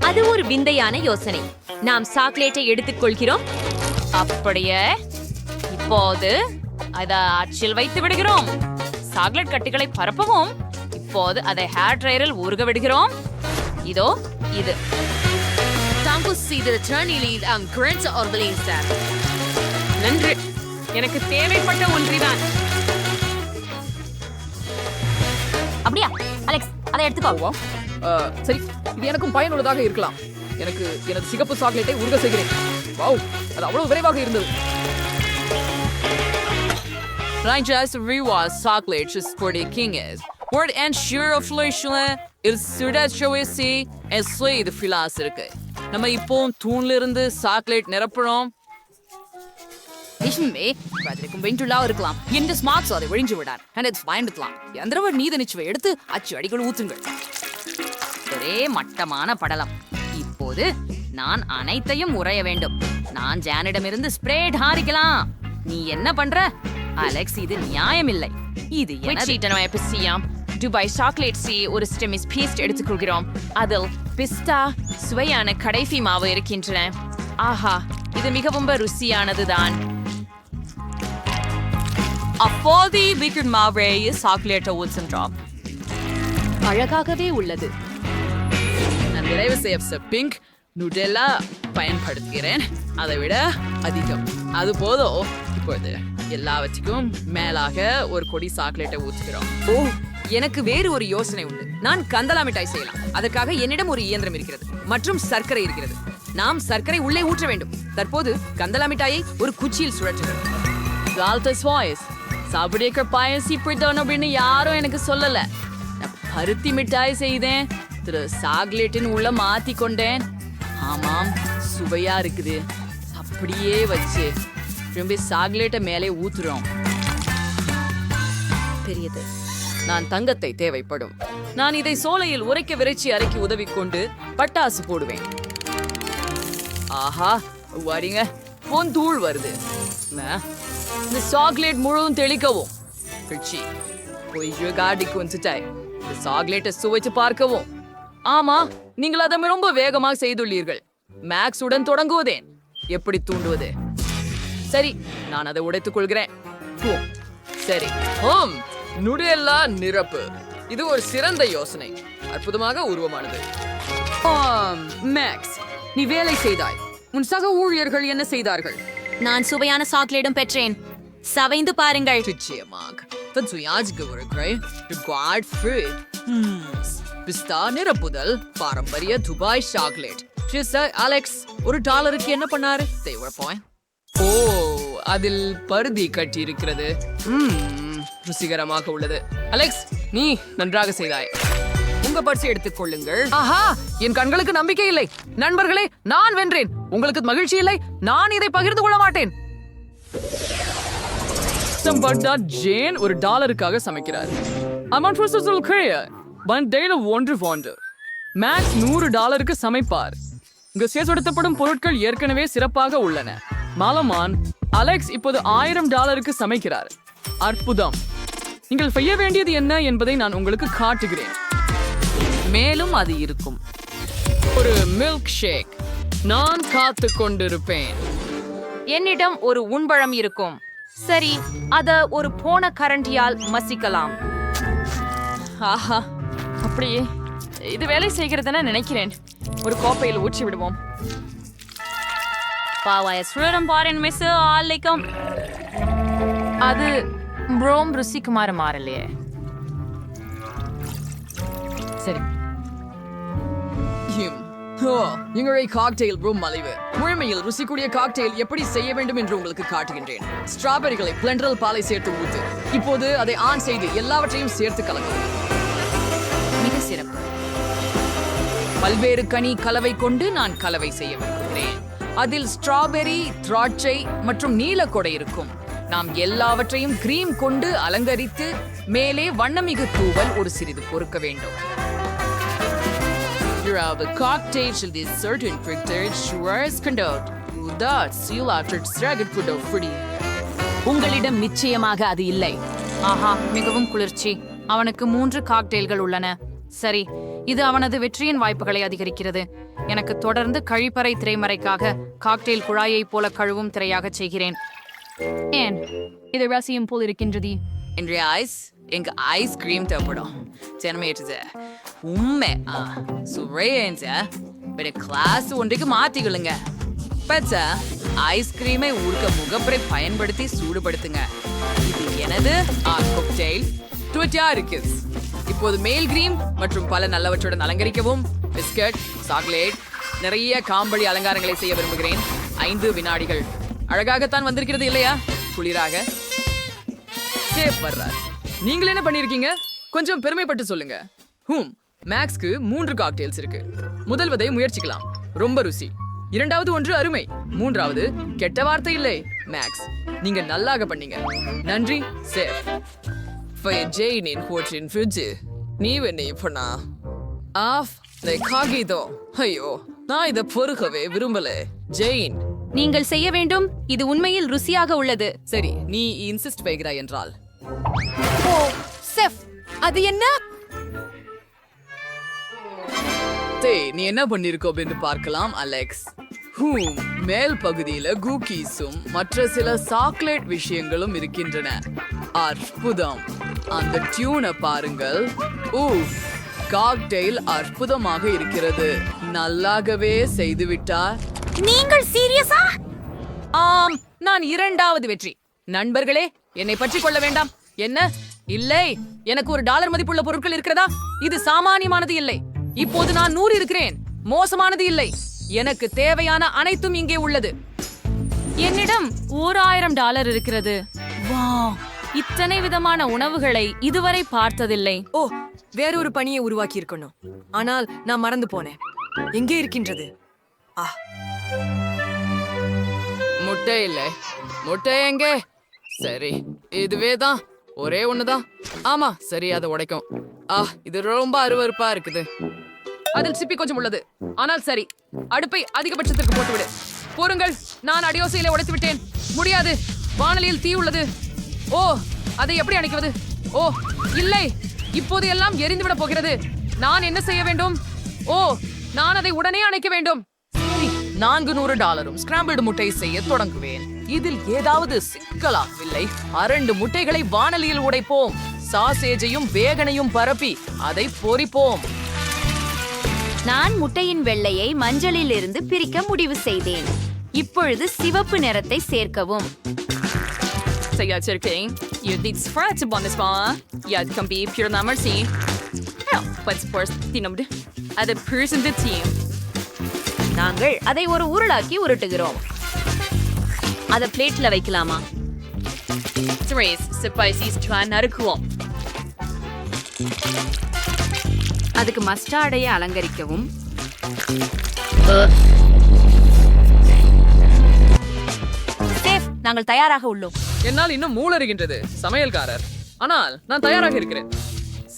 அது ஒரு விந்தையான யோசனை. நாம் சாக்லேட்டை எடுத்துக்கொள்கிறோம். அப்படியே இப்போது அதை அச்சில் வைத்து விடுகிறோம். சாக்லேட் கட்டிகளை பரப்பவும். இப்போது அதை ஹேர் ட்ரையரில் ஊறுக விடுகிறோம். இதோ இது. நன்றி, எனக்கு தேவைப்பட்ட ஒன்றிதான். அப்படியா அலெக்ஸ், அதை எடுத்துக்கோ. சரி, இது எனக்கும் பயனுள்ளதாக இருக்கலாம். எனக்கு எனது சிகப்பு சாக்லேட்டை உருக செய்கிறேன். வாவ், அது அவ்வளவு விரைவாக இருந்தது. நம்ம இப்போ தூண்ல இருந்து சாக்லேட் நிரப்புறோம். இருக்கலாம் இந்த ஸ்மார்ட்ஸ் அதை ஒழிஞ்சு விடார். பயன்படுத்தலாம். எந்திரவர் நீத நிச்சயம் எடுத்து அச்சு அடிகள் ஊத்துங்கள். ஒரே மட்டமான படலம். இப்போது நான் அனைத்தையும் உறைய வேண்டும். நான் ஜானிடமிருந்து ஸ்ப்ரே ஹாரிக்கலாம். நீ என்ன பண்ற அலெக்ஸ்? இது நியாயமில்லை. இது துபாய் சாக்லேட்ஸி ஒரு ஸ்டெமிஸ் பீஸ்ட் எடுத்துக்கொள்கிறோம். அதில் பிஸ்தா சுவையான கடைசி மாவு இருக்கின்றன. ஆஹா, இது மிகவும் ருசியானதுதான். அப்போது வீக்கெண்ட் மாவை சாக்லேட்டை ஊற்றுகிறோம். அழகாகவே உள்ளது. நான் நிறைவு செய்ய பிங்க் நுடெல்லா பயன்படுத்துகிறேன். அதை விட அதிகம் அது போதும். இப்போது எல்லாவற்றுக்கும் மேலாக ஒரு கொடி சாக்லேட்டை ஊற்றுகிறோம். ஓ, எனக்கு வேறு ஒரு யோசனை உண்டு. நான் கந்தலா மிட்டாய் செய்யலாம். அதற்காக என்னிடம் ஒரு இயந்திரம் இருக்கிறது மற்றும் சர்க்கரை இருக்கிறது. நாம் சர்க்கரை உள்ளே ஊற்ற வேண்டும். தற்போது கந்தலா மிட்டாயை ஒரு குச்சியில் சுழற்றுகிறோம். சாப்பிட பாயசி பிடித்தவன் அப்படின்னு யாரும் எனக்கு சொல்லல. பருத்தி மிட்டாய் செய்தேன். சாக்லேட்டின் உள்ள மாத்தி கொண்டேன். ஆமாம், சுவையா இருக்குது. அப்படியே வச்சு திரும்பி சாக்லேட்டை மேலே ஊத்துறோம். பெரியது. நான் தங்கத்தை தேவைப்படும். நான் இதை சோலையில் உரைக்க விரைச்சி அரைக்கி உதவி கொண்டு பட்டாசு போடுவேன். ஆஹா, வரீங்க, பொன் தூள் வருது. இந்த சாக்லேட் முழுவதும் தெளிக்கவும். கிச்சி கொஞ்சம் காடிக்கு வந்துட்டாய். இந்த சாக்லேட்டை சுவைச்சு பார்க்கவும். ஆமா, நீங்கள் அதை ரொம்ப வேகமாக செய்துள்ளீர்கள். மேக்ஸ் உடன் தொடங்குவதேன். எப்படி தூண்டுவது? சரி, நான் அதை உடைத்துக் கொள்கிறேன். சரி, நுடெல்லா நிரப்பு. இது ஒரு சிறந்த யோசனை. அற்புதமாக உருவமானது. மேக்ஸ், நீ வேலை செய்தாய். உன் சக ஊழியர்கள் என்ன செய்தார்கள்? நான் சுவையான சாக்லேட்டும் பெற்றேன். சவைந்து பாருங்கள். நிச்சயமாக. பிஸ்தா நிரப்புதல் பாரம்பரிய துபாய் சாக்லேட். அலெக்ஸ் $1 என்ன பண்ணாரு? ஓ, அதில் பருதி கட்டி இருக்கிறது. ருசிகரமாக உள்ளது. அலெக்ஸ், நீ நன்றாக செய்தாய். உங்க பரிசை எடுத்துக் கொள்ளுங்கள். ஆஹா, என் கண்களுக்கு நம்பிக்கை இல்லை. நண்பர்களே, நான் வென்றேன். உங்களுக்கு மகிழ்ச்சி இல்லை? நான் இதை பகிர்ந்து கொள்ள மாட்டேன். ஜேன் $1 சமைக்கிறார். மேக்ஸ் $100 சமைப்பார். இங்கு சேர்த்தெடுத்தப்படும் பொருட்கள் ஏற்கனவே சிறப்பாக உள்ளன. மாலமான் அலெக்ஸ் இப்போது $1000 சமைக்கிறார். அற்புதம். நீங்கள் செய்ய வேண்டியது என்ன என்பதை நான் உங்களுக்கு காட்டுகிறேன். மேலும் அது இருக்கும். ஒரு மில்க் ஷேக். நான் காத்து கொண்டிருப்பேன். என்னிடம் ஒரு உண்பழம் இருக்கும். சரி, அத ஒரு போன கரண்டியால் மசிக்கலாம். ஆஹா, அப்படியே இது வேலை செய்கிறதுன்னு நினைக்கிறேன். ஒரு கோப்பையில் ஊற்றி விடுவோம். அது ப்ரோம் ருசிக்குமாறு மாறலையே. சரி, எங்களுடைய காக்டெயில் ப்ரூம் மலிவு. முழுமையில் ருசிக்கூடிய காக்டெயில் எப்படி செய்ய வேண்டும் என்று உங்களுக்கு காட்டுகின்றேன். ஸ்ட்ராபெரிகளை பிளெண்டரில் பாலை சேர்த்து ஊத்து. இப்போது அதை ஆன் செய்து எல்லாவற்றையும் சேர்த்து கலக்கும். மிக சிறப்பு. பல்வேறு கனி கலவை கொண்டு நான் கலவை செய்ய விரும்புகிறேன். அதில் ஸ்ட்ராபெரி, திராட்சை மற்றும் நீலக்கொடை இருக்கும். நாம் எல்லாவற்றையும் கிரீம் கொண்டு அலங்கரித்து மேலே வண்ணமிகு தூவல் ஒரு சிறிது பொறுக்க வேண்டும். The cocktail should be certain prepared sugars conduct. That seal after stragged put of fruity. உங்களிடம் நிச்சயமாக அது இல்லை. ஆஹா, மிகவும் குளிர்ச்சி. அவனுக்கு 3 காக்டெயில்கள் உள்ளன. சரி, இது அவனது வெற்றியின் வாய்ப்புகளை அதிகரிக்கிறது. எனக்கு தொடர்ந்து கழிப்பறை திரைமறைக்காக காக்டெயில் குழாயை போல கழுவும் திரையாக செய்கிறேன். ஏன் இது ரசியம் போல் இருக்கின்றது? இன்றைய எங்க ஐஸ்கிரீம் தேவைப்படும். ஜனமேற்றது உண்மை சுவையா கிளாஸ் ஒன்றைக்கு மாத்திக்கொள்ளுங்க. பச்சா ஐஸ்கிரீமை ஊர்க்க முகப்பரை பயன்படுத்தி சூடுபடுத்துங்க. இது எனது காக்டெயில் ட்விட்டியா இருக்கு. இப்போது மேல் கிரீம் மற்றும் பல நல்லவற்றுடன் அலங்கரிக்கவும். பிஸ்கட், சாக்லேட், நிறைய காம்பளி அலங்காரங்களை செய்ய விரும்புகிறேன். 5 வினாடிகள். அழகாகத்தான் வந்திருக்கிறது இல்லையா? குளிராக. சேஃப் வர்றார். நீங்கள் என்ன பண்ணிருக்கீங்க? கொஞ்சம் பெருமைப்பட்டு சொல்லுங்க. மேக்ஸ்க்கு 3 காக்டெயில்ஸ் இருக்கு. முதல்வதை முயற்சிக்கலாம். ரொம்ப ருசி. இரண்டாவது ஒன்று அருமை. மூன்றாவது கெட்ட வார்த்தை இல்லை. மேக்ஸ், நீங்க நல்லாக பண்ணீங்க. நன்றி சேஃப். ஜெயினின் ஹோட்டலின் ஃப்ரிட்ஜ் நீ என்ன பண்ணா ஆஃப் காகிதோ. ஐயோ, நான் இதை பொறுக்கவே விரும்பல. ஜெயின், நீங்கள் செய்ய வேண்டும். இது உண்மையில் ருசியாக உள்ளது. சரி, நீ இன்சிஸ்ட் வைக்கிறாய் என்றால். ஓ செஃப், அது என்ன? நீ என்ன பண்ணிருக்கோ என்று பார்க்கலாம் அலெக்ஸ். மேல் பகுதியில குக்கீஸும் மற்ற சில சாக்லேட் விஷயங்களும் இருக்கின்றன. அற்புதம். அந்த டியூனை பாருங்கள். காக்டெயில் அற்புதமாக இருக்கிறது. நல்லாகவே செய்துவிட்டார். நீங்கள் சீரியஸா? ஆம், நான் 2வது வெற்றி. நண்பர்களே, என்னை பற்றி கொள்ள வேண்டாம். என்ன? இல்லை, எனக்கு $1 மதிப்புள்ள பொருட்கள் இருக்கிறதா? இது சாமானியமானது இல்லை. இப்போது நான் 100 இருக்கிறேன். மோசமானது இல்லை. எனக்கு தேவையான அனைத்தும் இங்கே உள்ளது. என்னிடம் $1000 இருக்கிறது. வாவ், இத்தனை விதமான உணவுகளை இதுவரை பார்த்ததில்லை. ஓ, வேறொரு பணியை உருவாக்கி இருக்கணும். ஆனால் நான் மறந்து போனேன். எங்கே இருக்கின்றது? முட்டை இல்லை. முட்டை எங்கே? சரி, இதுவே தான். ஒரே ஒண்ணுதான். ஆமா, சரி, அதை உடைக்கும். இது ரொம்ப அருவருப்பா இருக்குது. அதில் சிப்பி கொஞ்சம் உள்ளது. ஆனால் சரி, அடுப்பை அதிகபட்சத்திற்கு போட்டுவிடு. போருங்கள், நான் அடியோசையில உடைத்து விட்டேன். முடியாது, வானலியில் தீ உள்ளது. ஓ, அதை எப்படி அணைக்குவது? ஓ இல்லை, இப்போது எல்லாம் எரிந்துவிட போகிறது. நான் என்ன செய்ய வேண்டும்? ஓ, நான் அதை உடனே அணைக்க வேண்டும். சரி, $400 ஸ்கிராம்பிள்டு முட்டை செய்ய தொடங்குவேன். இதில் ஏதாவது சிக்கலாகவில்லை. 2 முட்டைகளை வானலியில் உடைப்போம். சாசேஜையும் வேகனையும் பரப்பி அதை பொரிப்போம். நான் முட்டையின் வெள்ளையை மஞ்சளில் இருந்து பிரிக்க முடிவு செய்தேன். இப்பொழுது சிவப்பு நிறத்தை சேர்க்கவும். நாங்கள் அதை ஒரு உருளாக்கி உருட்டுகிறோம். அத பிளேட்ல வைக்கலாமா? நறுக்குவோம். அதுக்கு மஸ்டார்டையை அலங்கரிக்கவும். சேஃப், நாங்கள் தயாராக உள்ளோம். என்னால் இன்னும் மூளறுகின்றது சமையல்காரர், ஆனால் நான் தயாராக இருக்கிறேன்.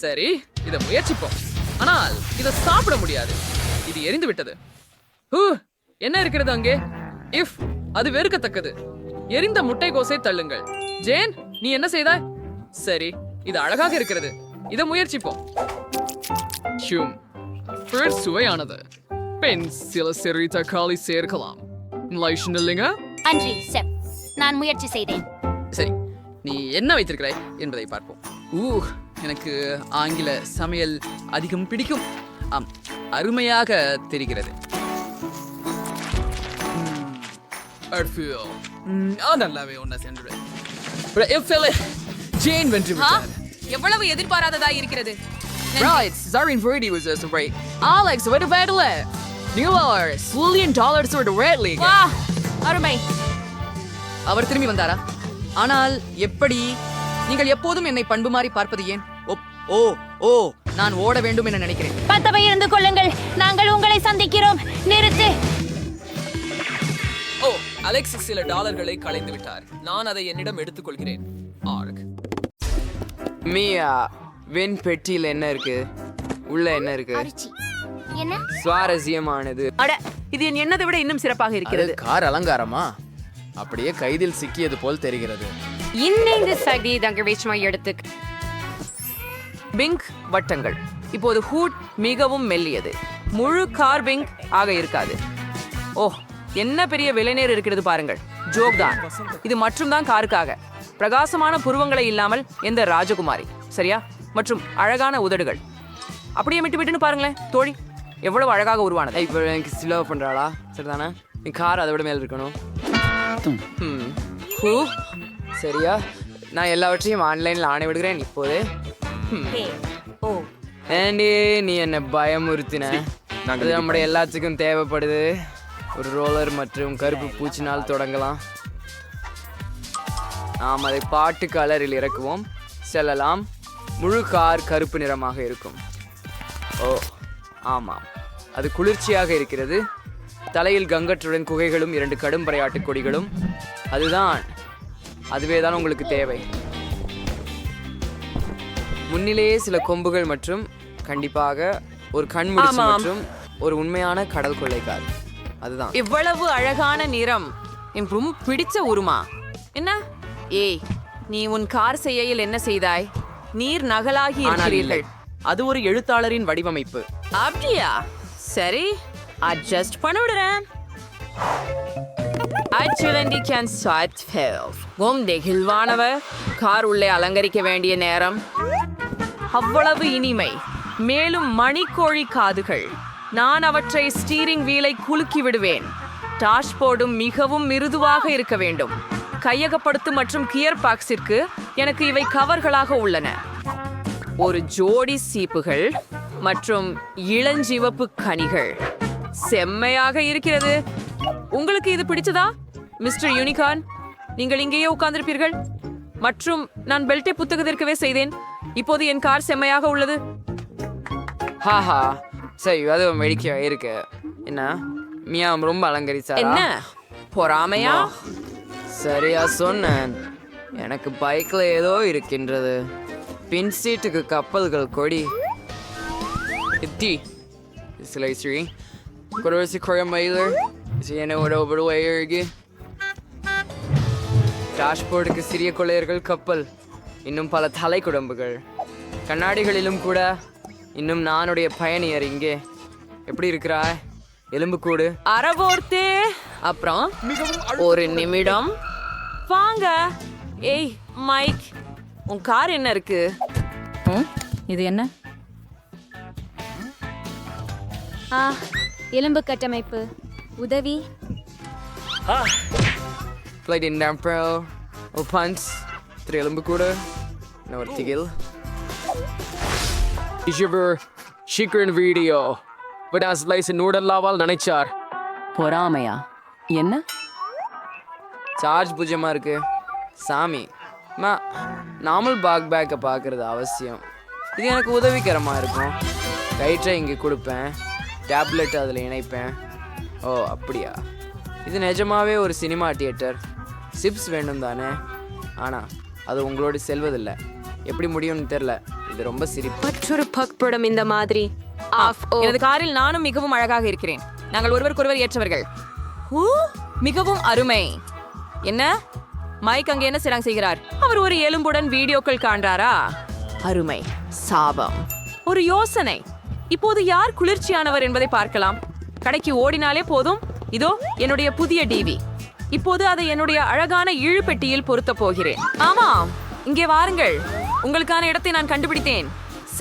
சரி, இதை முயற்சிப்போம். ஆனால் இதை சாப்பிட முடியாது, இது எரிந்து விட்டது. என்ன இருக்கிறது அங்கே? அது வெறுக்கத்தக்கது. எரிந்த முட்டைகோஸை தள்ளுங்கள். ஜேன், நீ என்ன செய்தாய்? சரி, இது அழகாக இருக்கிறது, இதை முயற்சிப்போம். சுவையானது. பெண் சில சிறு தக்காளி சேர்க்கலாம். இல்லைங்க? அன்றி செப், நான் முயற்சி செய்தேன். சரி, நீ என்ன வைத்திருக்கிறாய் என்பதை பார்ப்போம். எனக்கு ஆங்கில சமையல் அதிகம் பிடிக்கும். ஆம், அருமையாக தெரிகிறது. நல்லாவே ஒன்ன சென்று ஜேன் வென்று விட்டார். எவ்வளவு எதிர்பாராததா இருக்கிறது. Right, Zarin Verdi was just right. Alex, what about it? $1 ஒரு Red League. வா, அருமை. அவர் திரும்பி வந்தாரா? ஆனால் எப்படி? நீங்கள் எப்போதும் என்னை பண்பு மாறி பார்ப்பது ஏன்? ஓ, நான் ஓட வேண்டும் என நினைக்கிறேன். பத்தவை இருந்து கொள்ளுங்கள், நாங்கள் உங்களை சந்திக்கிறோம். நிறுத்து. அலெக்ஸ் சில டாலர்களை களைந்து விட்டார். நான் அதை என்னிடம் எடுத்துக்கொள்கிறேன். மியா, வெண் பெட்டியில் என்ன இருக்கு? உள்ள என்ன இருக்கு? என்ன சுவாரஸ்யமானது. இது என் எண்ணத்தை விட இன்னும் சிறப்பாக இருக்கிறது. கார் அலங்காரமா? அப்படியே கைதில் சிக்கியது போல் தெரிகிறது. இன்னைந்து சதி தங்கவேஷ்மா எடுத்து பிங்க் வட்டங்கள். இப்போது ஹூட் மிகவும் மெல்லியது. முழு கார் பிங்க் ஆக இருக்காது. என்ன பெரிய விலைநேர் இருக்கிறது பாருங்கள். ஜோக் தான் இது, மற்றும் தான் காருக்காக. பிரகாசமான புருவங்களை இல்லாமல் எந்த ராஜகுமாரி, சரியா? மற்றும் அழகான உதடுகள். அப்படியே விட்டுன்னு பாருங்களேன் தோழி, எவ்வளவு அழகாக உருவானது. இப்போ எனக்கு ஸ்லோ பண்றாளா? சரிதானே? நீ கார் அதை விட மேல இருக்கணும். சரியா? நான் எல்லாவற்றையும் ஆன்லைன்ல ஆணை விடுகிறேன் இப்போது. ஏண்டி நீ என்ன பயமுறுத்தின? அது நம்முடைய எல்லாத்துக்கும் தேவைப்படுது. ஒரு ரோலர் மற்றும் கருப்பு பூச்சினால் தொடங்கலாம். நாம் அதை பாட்டு கலரில் இறக்குவோம். செல்லலாம். முழு கார் கருப்பு நிறமாக இருக்கும். ஆமாம், அது குளிர்ச்சியாக இருக்கிறது. தலையில் கங்கற்றுடன் குகைகளும் 2 கடும் பறையாட்டு கொடிகளும். அதுவே தான் உங்களுக்கு தேவை. முன்னிலேயே சில கொம்புகள் மற்றும் கண்டிப்பாக ஒரு கண்முடிச்சு மற்றும் ஒரு உண்மையான கடல் கொள்ளைக்கார். அதுதான். இவ்வளவு அழகான நிறம் எனக்கு ரொம்ப பிடிச்ச உருமா. என்ன நீ உன் கார் செய்யையில் என்ன செய்தாய்? நீர் நகலாகி இருக்கிறீர்கள். அது ஒரு எழுத்தாளரின் வடிவமைப்பு. அப்படியா? சரி, அட்ஜஸ்ட் பண்ண விடுறேன். நெகிழ்வானவர் கார் உள்ளே அலங்கரிக்க வேண்டிய நேரம். அவ்வளவு இனிமை. மேலும் மணிக்கோழி காதுகள். நான் அவற்றை ஸ்டீரிங் வீலை குலுக்கி விடுவேன். டாஷ்போர்டும் மிகவும் மிருதுவாக இருக்க வேண்டும். கையகப்படுத்தும் மற்றும் கியர் பாக்ஸிற்கு எனக்கு இவை கவர்களாக உள்ளன. ஒரு ஜோடி சீப்புகள் மற்றும் இளஞ்சிவப்பு கனிகள். செம்மையாக இருக்கிறது. உங்களுக்கு இது பிடிச்சதா மிஸ்டர் யூனிகார்ன்? நீங்கள் இங்கேயே உட்கார்ந்திருப்பீர்கள். மற்றும் நான் பெல்ட்டை புத்தகத்திற்கவே செய்தேன். இப்போது என் கார் செம்மையாக உள்ளது. ஹாஹா, சரி, அது மெடிக்க இருக்கு. என்ன மியா ரொம்ப அலங்கரிச்சா? என்ன பொறாமையா? சரியா சொன்னேன். எனக்கு பைக்ல ஏதோ இருக்கின்றது. பின் சீட்டுக்கு கப்பல்கள் கொடி. ஸ்ரீ குறைசி குழம்பையில் என்னோட ஒவ்வொரு டாஷ்போர்டுக்கு சிறிய கொள்ளையர்கள் கப்பல். இன்னும் பல தலை குடம்புகள். கண்ணாடிகளிலும் கூட. இன்னும் நானுடைய பயணியர் இங்கே. எப்படி இருக்கிறாய்? எலும்புக்கூடு அறவோர்த்தே. அப்புறம் ஒரு நிமிடம் வாங்க. மைக், உன் கார் என்ன இருக்கு? இது என்ன? எலும்பு கட்டமைப்பு உதவி. Played in down pro. Punch. 3 எலும்புக்கூடு. ஒரு திகில். சீக்கிரம் வீடியோ விடாஸ் லைஸ் நூடல்லாவால் நினைச்சார். பொறாமையா? என்ன? சார்ஜ் பூஜ்யமாக இருக்கு. சாமி நார்மல் பேக்கை பார்க்குறது அவசியம். இது எனக்கு உதவிகரமாக இருக்கும். கயிற்றை இங்கே கொடுப்பேன், டேப்லெட் அதில் இணைப்பேன். ஓ அப்படியா, இது நிஜமாவே ஒரு சினிமா தியேட்டர். சிப்ஸ் வேண்டும் தானே, ஆனால் அது உங்களோடு செல்வதில்லை. எப்படி முடியும்னு தெரில. இது ரொம்ப சிரிப்பு. மற்றொரு பக்படம் இந்த மாதிரி. எனது காரில் நானும் மிகவும் அழகாக இருக்கிறேன். நாங்கள் ஒருவருக்கொருவர் ஏற்றவர்கள். மிகவும் அருமை. என்ன மைக் அங்கே என்ன செய்கிறார்? அவர் ஒரு எலும்புடன் வீடியோக்கள் காண்றாரா? அருமை. சாபம். ஒரு யோசனை. இப்போது யார் குளிர்ச்சியானவர் என்பதை பார்க்கலாம். கடைக்கு ஓடினாலே போதும். இதோ என்னுடைய புதிய டிவி. இப்போது அதை என்னுடைய அழகான இழுபெட்டியில் பொருத்த போகிறேன். ஆமாம், இங்கே வாருங்கள். உங்களுக்கான இடத்தை நான் கண்டுபிடித்தேன்.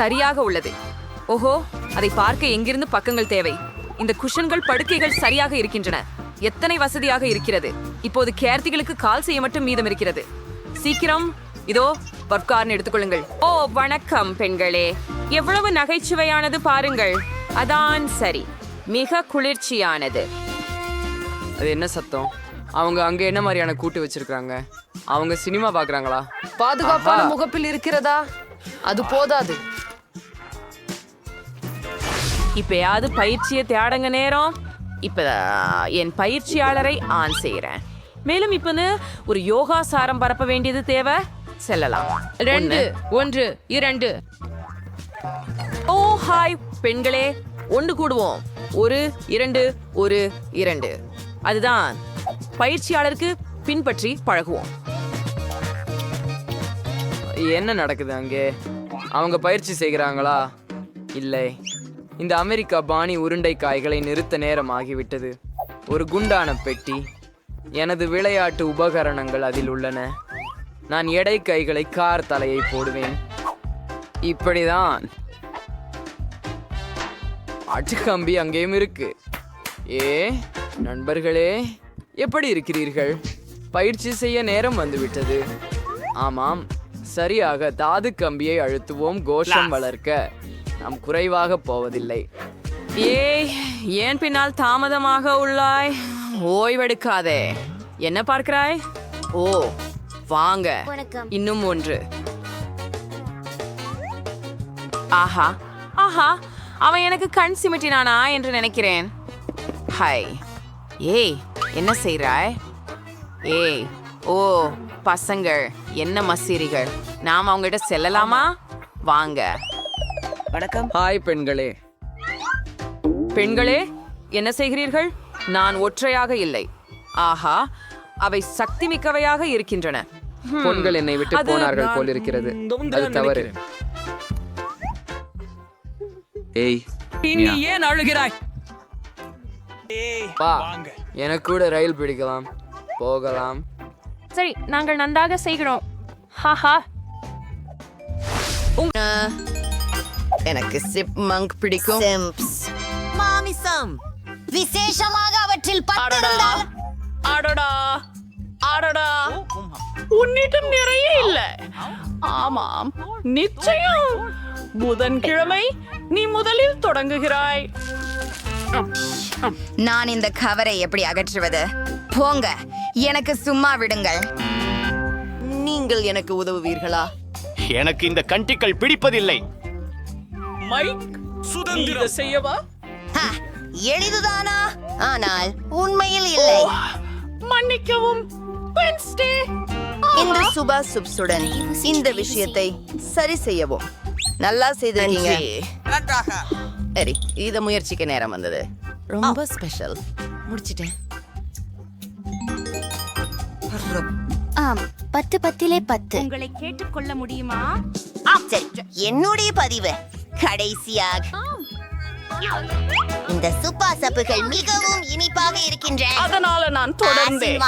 சரியாக உள்ளது. ஓஹோ, அதை பார்க்க எங்கிருந்து பக்கங்கள் தேவை. இந்த குஷன்கள் படுக்கைகள் சரியாக இருக்கின்றன. எத்தனை வசதியாக இருக்கிறது. இப்போது கேர்த்திகளுக்கு கால் செய்ய மட்டும் மீதம் இருக்கிறது. சீக்கிரம் இதோ பப்கார்ன் எடுத்துக்கொள்ளுங்கள். ஓ வணக்கம் பெண்களே, எவ்வளவு நகைச்சுவையானது பாருங்கள். அதான் சரி, மிக குளிர்ச்சியானது. அது என்ன சத்தம்? அவங்க அங்கே என்ன மாதிரியான கூட்டு வச்சிருக்காங்க? அவங்க சினிமா பார்க்குறாங்களா? பாதுகாப்பான முகப்பில் இருக்கிறதா? அது போதாது. இப்பயாவது பயிற்சியை தேடங்க நேரம். இப்ப என் பயிற்சியாளரை ஆன் செய்யறேன். மேலும் இப்பன்னு ஒரு யோகாசாரம் பரப்ப வேண்டியது தேவை. செல்லலாம். 2 1 2. ஓ ஹாய் பெண்களே, ஒன்று கூடுவோம். 1 2 1 2. அதுதான் பயிற்சியாளருக்கு பின்பற்றி பழகுவோம். என்ன நடக்குது அங்கே? அவங்க பயிற்சி செய்கிறாங்களா? இல்லை, இந்த அமெரிக்கா பாணி உருண்டை காய்களை நிறுத்த நேரம் ஆகிவிட்டது. ஒரு குண்டான பெட்டி, எனது விளையாட்டு உபகரணங்கள் அதில் உள்ளன. நான் எடை கைகளை கார் தலையை போடுவேன். இப்படிதான். அட்டுக்கம்பி அங்கேயும் இருக்கு. நண்பர்களே, எப்படி இருக்கிறீர்கள்? பயிற்சி செய்ய நேரம் வந்துவிட்டது. ஆமாம், சரியாக தாது கம்பியை அழுத்துவோம். கோஷம் வளர்க்க நாம் குறைவாக போவதில்லை. ஏன் பின்னால் தாமதமாக உள்ளாய்? ஓய்வெடுக்காதே. என்ன பார்க்கிறாய்? ஓ வாங்க, இன்னும் ஒன்று. ஆஹா ஆஹா, அவன் எனக்கு கண் சிமிட்டினானா என்று நினைக்கிறேன். ஹாய். ஏய், என்ன செய்றாய்? ஏய், ஓ பசங்கள், என்ன மசீரிகள். நாம் அவங்ககிட்ட செல்லலாமா? வாங்க. வணக்கம். ஹாய் பெண்களே. பெண்களே, என்ன செய்கிறீர்கள்? நான் ஒற்றையாக இல்லை. ஆஹா, அவை சக்தி மிக்கவையாக இருக்கின்றன. பொண்கள் என்னை விட்டு போனார்கள் போல் இருக்கிறது. அது தவறு. ஏய், நீ ஏன் அழுகிறாய்? பா, எனக்கு கூட ரயில் பிடிக்கலாம். போகலாம். சரி, நாங்கள் நன்றாக செய்கிறோம். ஹாஹா. எனக்கு சிப் மங்க் பிடிக்கும். மாமிசம் விசேஷமாக அவற்றில் 10 இருந்தால் அடடா அடடா, உன்னிடம் நிறைய இல்ல. ஆமாம், நிச்சயம். புதன்கிழமை நீ முதலில் தொடங்குகிறாய். நான் இந்த கவரை எப்படி அகற்றுவது? போங்க, எனக்கு சும்மா விடுங்கள். நீங்கள் எனக்கு உதவுவீர்களா? எனக்கு இந்த கண்டிகள் பிடிப்பதில்லை. மைக், சுதந்திர செய்யவா? எளிதுதானா? ஆனால் உண்மையில் இல்லை. மன்னிக்கவும் வெட்னஸ்டே. இந்த சுபா சுப்ஸுடன் இந்த விஷயத்தை சரி செய்யவும். நல்லா செய்தீங்க. சரி, இத முயற்சிக்க நேரம் வந்தது. ரொம்ப ஸ்பெஷல். முடிச்சிட்டேன். 10 10 10. உங்களை கேட்டுக்கொள்ள முடியுமா? சரி, என்னுடைய பதிவு கடைசியாக. இந்த சுப்பா சப்புகள் மிகவும் இனிப்பாக இருக்கின்றன. அதனால நான் தொடர்ந்தேன்.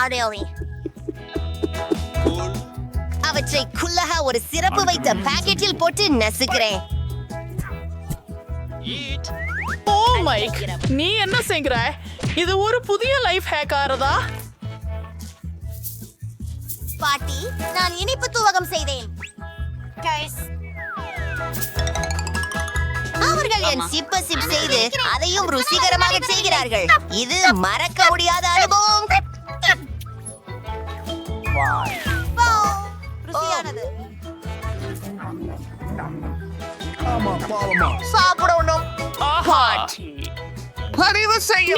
அவற்றை குள்ளக ஒரு சிறப்பு வைத்த பாக்கெட்டில் போட்டு நசுக்கிறேன். ஓ மைக், நீ என்ன செய்கிற? இது ஒரு புதிய லைஃப் ஹேக்காரதா? பாட்டி, நான் இனிப்பு தூவகம் செய்தேன். அவர்கள் என் சிப்ப சிப் செய்து அதையும் ருசிகரமாக செய்கிறார்கள். இது மறக்க முடியாத அனுபவம்.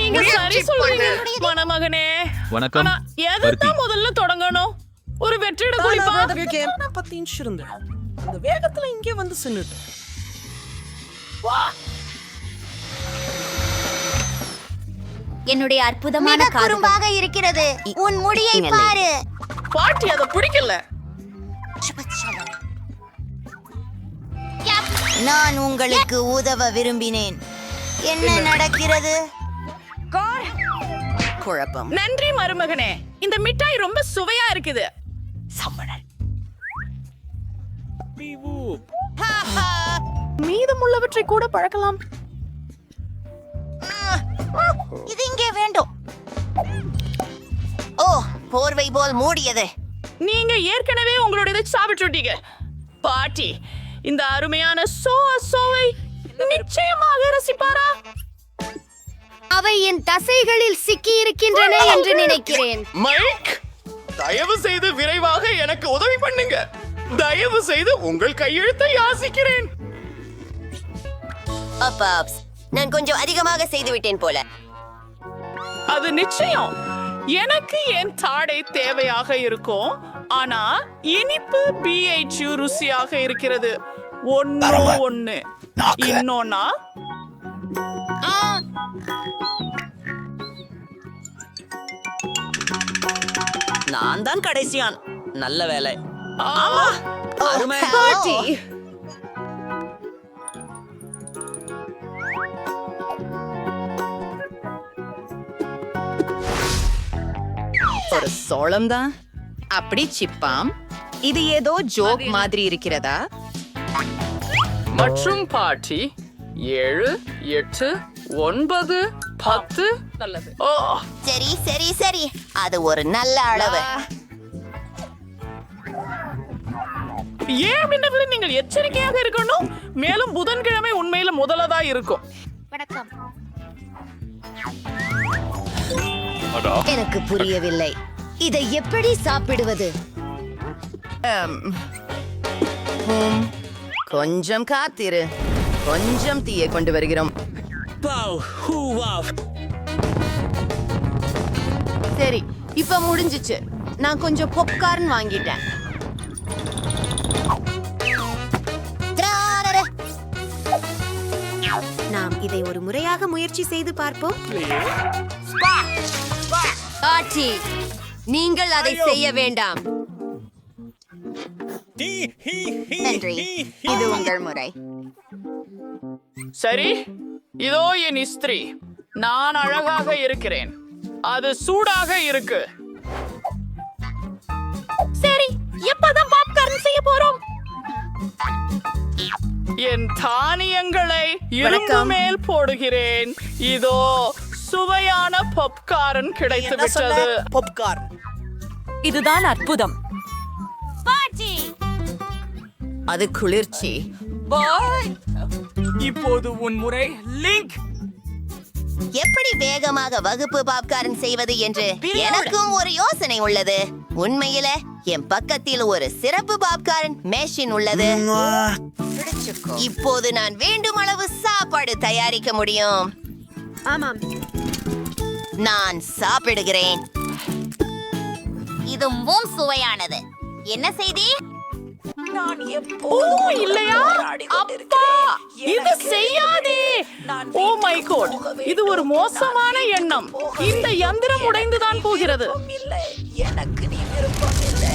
நீங்க சரி சொல்றீங்க மணமகனே. வணக்கம். ஆனா எதுதான் முதல்ல தொடங்கணும்? ஒரு வெற்றிட குளிப்பா. நான் 10 இன்ச் இருந்தேன். அந்த வேகத்துல இங்கே வந்து சின்னுட்டேன். என்னுடைய அற்புதமான குறும்பாக இருக்கிறது. உன் முடியை பாரு. பாட்டி அத பிடிக்கல. நான் உங்களுக்கு உதவ விரும்பினேன். என்ன நடக்கிறது? குழப்பம். நன்றி மருமகனே. இந்த மிட்டாய் ரொம்ப சுவையா இருக்குது. மீதமுள்ளவற்றை கூட பழக்கலாம். இது இங்கே வேண்டும். ஓ, போர்வை போல் மூடியது. நீங்க ஏற்கனவே உங்களுடைய சாப்பிட்டுட்டீங்க. பாட்டி இந்த அருமையான சோவை நிச்சயமாக ரசிப்பாரா? அவை என் தசைகளில் சிக்கி இருக்கின்றன என்று நினைக்கிறேன். மைக், தயவு செய்து விரைவாக எனக்கு உதவி பண்ணுங்க. தயவு செய்து உங்கள் கையெழுத்தை யாசிக்கிறேன். அப்பாப்ஸ், நான் கொஞ்சம் அதிகமாக செய்து விட்டேன் போல. அது நிச்சயம். எனக்கு என் தாடை தேவையாக இருக்கும். ஆனா இனிப்பு BHU ருசியாக இருக்கிறது. ஒன்னு இன்னொன்னா நான் தான் கடைசியான். நல்ல வேலை. அருமை. பாட்டி ஒரு சோளம் தான் அப்படி சிப்பாம். இது ஏதோ ஜோக் மாதிரி இருக்கிறதா? மற்றும் பாட்டி 7, 8, 9, 10. நல்லது. ஓ சரி சரி சரி, அது ஒரு நல்ல அளவு. ஏன் அப்படின்றதுல நீங்கள் எச்சரிக்கையாக இருக்கணும். மேலும் புதன்கிழமை உண்மையில முதலதா இருக்கும். வணக்கம். எனக்கு புரியவில்லை. இதை எப்படி சாப்பிடுவது? கொஞ்சம் காத்திரு. கொஞ்சம் தீயை கொண்டு வருகிறோம். சரி, இப்ப முடிஞ்சிச்சு. நான் கொஞ்சம் பாப்கார்ன் வாங்கிட்டேன். நாம் இதை ஒரு முறையாக முயற்சி செய்து பார்ப்போம். ஆச்சி, நீங்கள் அதை செய்ய வேண்டாம். நன்றி, இது உங்கள் முறை. சரி, இதோ என் இஸ்திரி. நான் அழகாக இருக்கிறேன். அது சூடாக இருக்கு. சரி, எப்பதான் பாப்கார்ன் செய்ய போறோம்? என் தானியங்களை இரும்பு மேல் போடுகிறேன். இதோ சுவையான பாப்கார்ன் கிடைத்து விட்டது. பாப்கார்ன். இதுதான் அற்புதம். அது குளிர்ச்சி. இப்போது உன் முறை. லிங்க். எப்படி வேகமாக வகுப்பு பாப்கார்ன் செய்வது என்று எனக்கும் ஒரு யோசனை உள்ளது. உண்மையில என் பக்கத்தில் ஒரு சிறப்பு பாப்கார்ன் மெஷின் உள்ளது. இப்போது நான் வேண்டும் அளவு சாப்பாடு தயாரிக்க முடியும். ஆமாம், நான் சாப்பிடுகிறேன். இதுவும் சுவையானது. என்ன செய்தி? ஓ இல்லையா? அப்பா, இது செய்யாதே. ஓ மை காட், இது ஒரு மோசமான எண்ணம். இந்த யந்திரம் உடைந்துதான் போகிறது. எனக்கு நீ விருப்பம் இல்லை.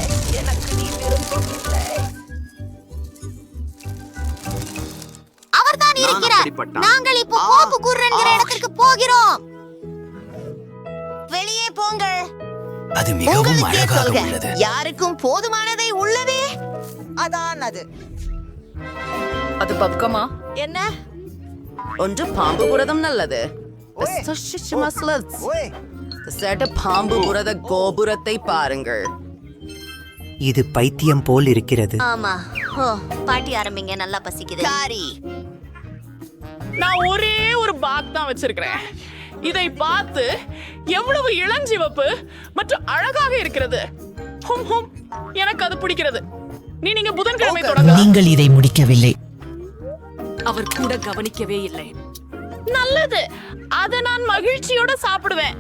அவர்தான் இருக்கிறார். நாங்கள் இப்போ கோப்பு குர்ரன்கிற இடத்திற்கு போகிறோம். வெளியே போங்கள். அது மிகவும் அழகாக சொல்க. உள்ளது. யாருக்கும் போதுமானதை உள்ளதே. அதான் அது. அது பப்கமா? என்ன? ஒன்று பாம்பு புரதம் நல்லது. பாம்பு புரத கோபுரத்தை பாருங்கள். இது பைத்தியம் போல் இருக்கிறது. ஆமா. ஓ, பாட்டி ஆரம்பிங்க. நல்லா பசிக்குது. சாரி. நான் ஒரே ஒரு பாக் தான் வச்சிருக்கிறேன். இதை பார்த்து எவ்வளவு இளஞ்சிவப்பு மற்றும் அழகாக இருக்கிறது. ஹும் ஹும் எனக்கு அது பிடிக்கிறது. நீங்க புதன்கிழமை தொடங்கலாம். நீங்கள் இதை முடிக்கவில்லை. அவர் கூட கவனிக்கவே இல்லை. நல்லது, அத நான் மகிழ்ச்சியோட சாப்பிடுவேன்.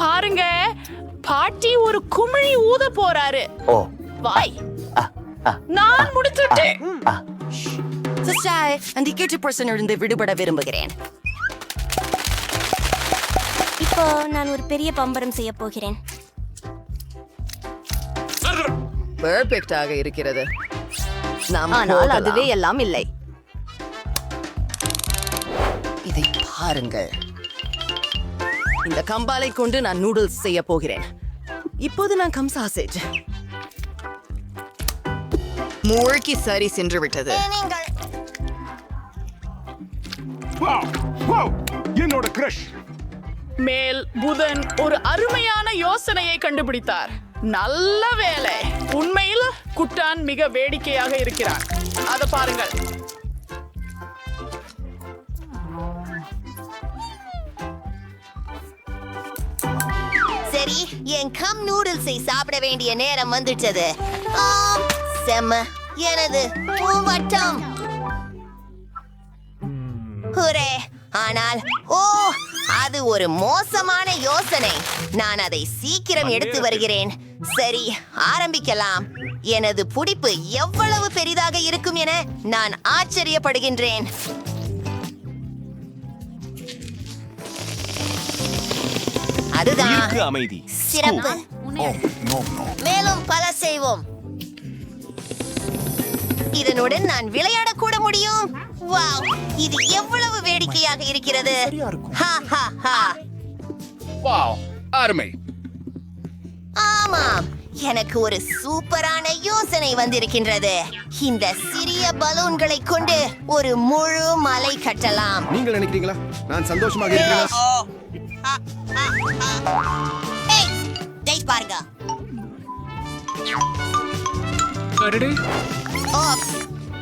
பாருங்க, பாட்டி ஒரு குமிழி ஊத போறாரு. வாய், நான் முடிச்சுட்டேன். சிஸ்டர், அந்த கெட்ட பர்சன் இருந்து விடுபட விரும்புகிறேன். இப்போ நான் ஒரு பெரிய பம்பரம் செய்ய போகிறேன். பெர்ஃபெக்ட்டாக இருக்கிறது. ஆனால் அதுவே எல்லாம் இல்லை. இதை பாருங்கள். இந்த கம்பாலை கொண்டு நான் நூடுல்ஸ் செய்ய போகிறேன். இப்போது நான் கம் சாசேஜ் மூழ்கி சரி சென்று விட்டது. என்னோட கிரஷ் மேல் புதன் ஒரு அருமையான யோசனையை கண்டுபிடித்தார். நல்ல வேலை. உண்மையில் குட்டான் மிக வேடிக்கையாக இருக்கிறார். அத பாருங்கள். சரி, என் கம் நூடுல்ஸை சாப்பிட வேண்டிய நேரம் வந்துட்டது. செம்ம, எனது பூவட்டம். ஹுரே! ஆனால் அது ஒரு மோசமான யோசனை. நான் அதை சீக்கிரம் எடுத்து வருகிறேன். சரி, ஆரம்பிக்கலாம். எனது புடிப்பு எவ்வளவு பெரிதாக இருக்கும் என நான் ஆச்சரியப்படுகின்றேன். அதுதான் அமைதி. சிறப்பு. மேலும் பல செய்வோம். இதனுடன் நான் விளையாட கூட முடியும். வாவ், இது எவ்வளவு வேடிக்கையாக இருக்கிறது. வாவ், அருமை. ஆமாம், எனக்கு ஒரு சூப்பரான யோசனை வந்திருக்கின்றது. இந்த சிறிய பலூன்களை கொண்டு ஒரு முழு மலை கட்டலாம். நீங்கள் நினைக்கிறீங்களா நான் சந்தோஷமாக இருக்கிறேன்? பாருங்க.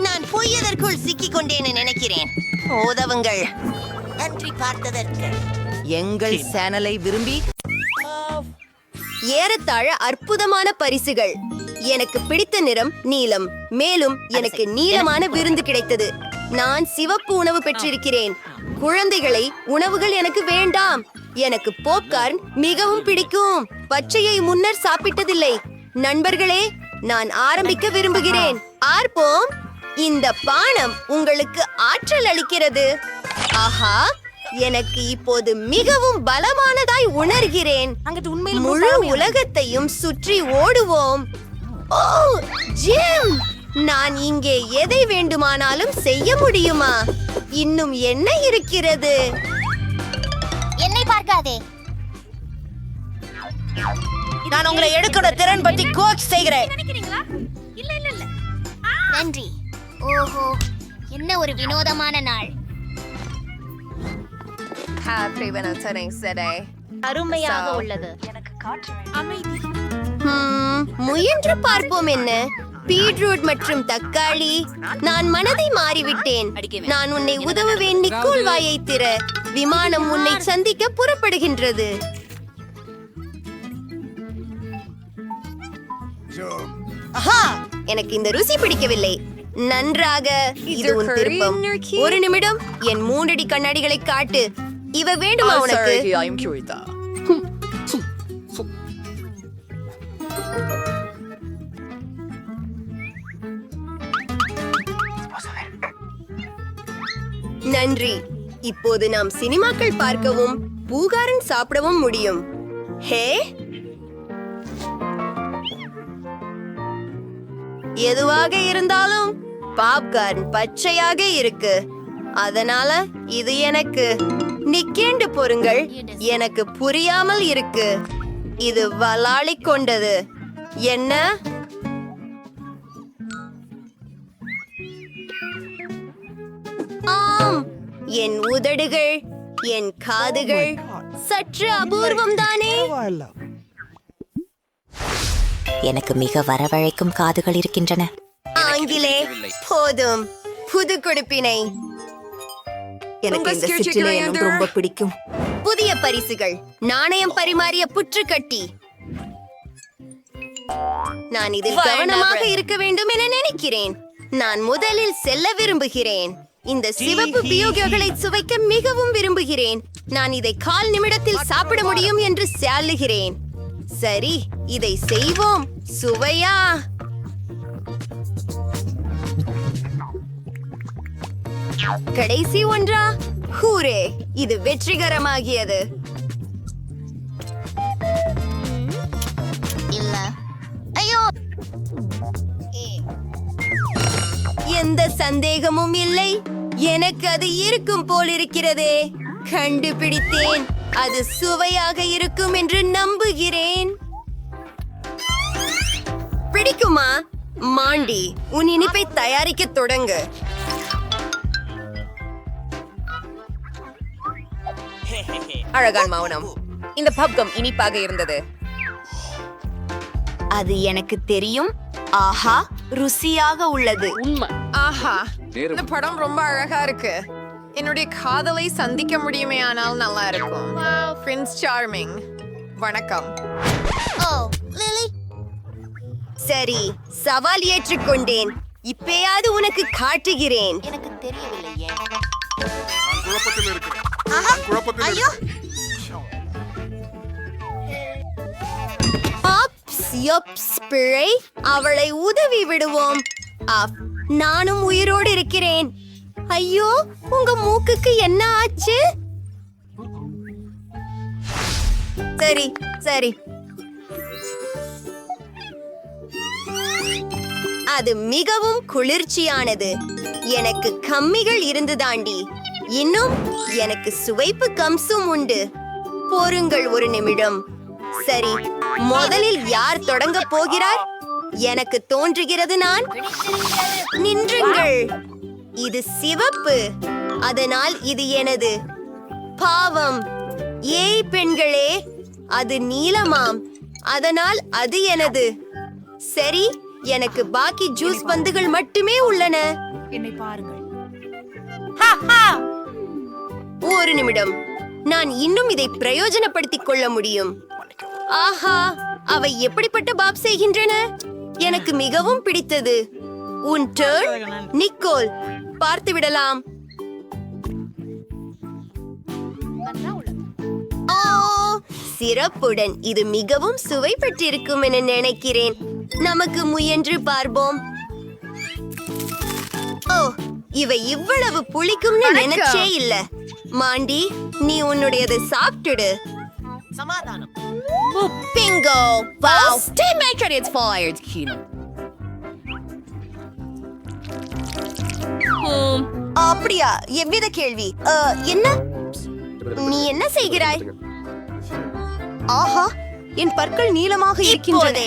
நான் பொய்யதற்குள் சிக்கிக் கொண்டேன்னு நினைக்கிறேன். உதவுங்கள். நன்றி பார்த்ததற்கு. எங்கள் சேனலை விரும்பி ஏறத்தாழ அற்புதமான பரிசுகள். எனக்கு பிடித்த நிறம் நீலம். மேலும் எனக்கு நீளமான விருந்து கிடைத்தது. நான் சிவப்பு உணவு பெற்றிருக்கிறேன். குழந்தைகளை உணவுகள் எனக்கு வேண்டாம். எனக்கு பாப்கார்ன் மிகவும் பிடிக்கும். பச்சையை முன்னர் சாப்பிட்டதில்லை. நண்பர்களே, நான் ஆரம்பிக்க விரும்புகிறேன். ஆர்ப்போம். இந்த பானம் உங்களுக்கு ஆற்றல் அளிக்கிறது. ஆஹா, எனக்கு இப்போது மிகவும் பலமானதாய் உணர்கிறேன். முழு உலகத்தையும் சுற்றி ஓடுவோம். ஓ ஜிம், நான் இங்கே எதை வேண்டுமானாலும் செய்ய முடியுமா? இன்னும் என்ன இருக்கிறது? என்னை பார்க்காதே. நான் உங்களை எடுக்கிற திறன் பற்றி கோச் செய்கிறேன். இல்ல இல்ல இல்ல. நன்றி. ஓஹோ, என்ன ஒரு வினோதமான நாள். அருமையாக உள்ளது. எனக்கு காற்று அமைதி. முயன்று பார்ப்போம். என்ன பீட்ரூட் மற்றும் தக்காளி. நான் மனதை மாறிவிட்டேன். நான் உன்னை உதவுவேன். நிக்கோல், வாயை திற. விமானம் உன்னை சந்திக்க புறப்படுகின்றது. ஆஹா, எனக்கு இந்த ருசி பிடிக்கவில்லை. நன்றாக, இது உன் திருப்பம். ஒரு நிமிடம், என் 3 அடி கண்ணாடிகளை காட்டு. இவ வேண்டுமா உனக்கு? நன்றி. இப்போது நாம் சினிமாக்கள் பார்க்கவும் பூகாரன் சாப்பிடவும் முடியும். ஹே, எதுவாக இருந்தாலும் பாப்கார்ன் பச்சையாக இருக்கு. அதனால இது எனக்கு. நிக்கேண்டு பொருங்கள், எனக்கு புரியாமல் இருக்கு. இது வலாளி கொண்டது. என்ன? ஆம், என் உதடுகள், என் காதுகள் சற்று அபூர்வம் தானே. எனக்கு மிக வரவழைக்கும் காதுகள் இருக்கின்றன. ஆங்கிலே, போதும். புது கொடுப்பினை. எனக்கு இந்த சிற்றிலை எண்ணம் ரொம்ப பிடிக்கும். புதிய பரிசுகள். நாணயம் பரிமாறிய புற்றுக்கட்டி. நான் இதில் கவனமாக இருக்க வேண்டும் என நினைக்கிறேன். நான் முதலில் செல்ல விரும்புகிறேன். இந்த சிவப்பு பியோகியோகளை சுவைக்க மிகவும் விரும்புகிறேன். நான் இதை 1/4 நிமிடத்தில் சாப்பிட முடியும் என்று சொல்லுகிறேன். சரி, இதை செய்வோம். சுவையா? கடைசி ஒன்றா? ஹூரே, இது வெற்றிகரமாகியது. இல்ல. ஐயோ, எந்த சந்தேகமும் இல்லை. எனக்கு அது இருக்கும் போல் இருக்கிறதே. கண்டுபிடித்தேன். அது சுவையாக இருக்கும் என்று நம்புகிறேன். பிடிக்குமா? மாண்டி, உன் இனிப்பை தயாரிக்க தொடங்கு. அழகான மௌனம். இந்த பப்கம் இனிப்பாக இருந்தது. அது எனக்கு தெரியும். ஆஹா, ருசியாக உள்ளது. ஆஹா, இந்த படம் ரொம்ப அழகா இருக்கு. என்னுடைய காதலை சந்திக்க முடியுமே, ஆனால் நல்லா இருக்கும். பிரின்ஸ் சார்மிங், வணக்கம். ஓ லிலி, சரி, சவால் ஏற்றுக்கொண்டேன். இப்பயாவது உனக்கு காட்டுகிறேன். எனக்கு தெரியவில்லையே. ஐயோ, அவளை உதவி விடுவோம். நானும் உயிரோடு இருக்கிறேன். ஐயோ, உங்க மூக்குக்கு என்ன ஆச்சு? சரி சரி, அது மிகவும் குளிர்ச்சியானது. எனக்கு கம்மிகள் இருந்து தாண்டி. இன்னும் எனக்கு சுவைப்பு கம்சும் உண்டு. பொறுங்கள் ஒரு நிமிடம். சரி, முதலில் யார் தொடங்க போகிறார்? எனக்கு தோன்றுகிறது நான். நின்றுங்கள். இது சிவப்பு, அதனால் இது எனது. பாவம், ஏய் பெண்களே, அது நீலமாம், அதனால் அது எனது. சரி, எனக்கு பாக்கி ஜூஸ் பந்துகள் மட்டுமே உள்ளன. என்னை பாருங்கள். ஒரு நிமிடம். நான் இன்னும் இதை பிரயோஜனப்படுத்திக் கொள்ள முடியும். ஆஹா, அவை எப்படிப்பட்ட பாப் செய்கின்றன? எனக்கு மிகவும் பிடித்தது. உன் டர்ன், நிக்கோல். பார்த்து விடலாம். ஓ, சிறப்புடன் இது மிகவும் சுவை பெற்றிருக்கும் என நினைக்கிறேன். நமக்கு முயன்று பார்ப்போம். ஓ, இவை இவ்வளவு புளிக்கும்னு நினைச்சே இல்ல. மாண்டி, நீ உன்னுடையதை சாப்பிட்டுடு. சமாதானம். Bingo! Wow! Steam maker is fired, Kino. அப்படியா? எவ்வித கேள்வி? என்ன? நீ என்ன செய்கிறாய்? ஆஹா, என் பற்கள் நீளமாக இருக்கின்றன.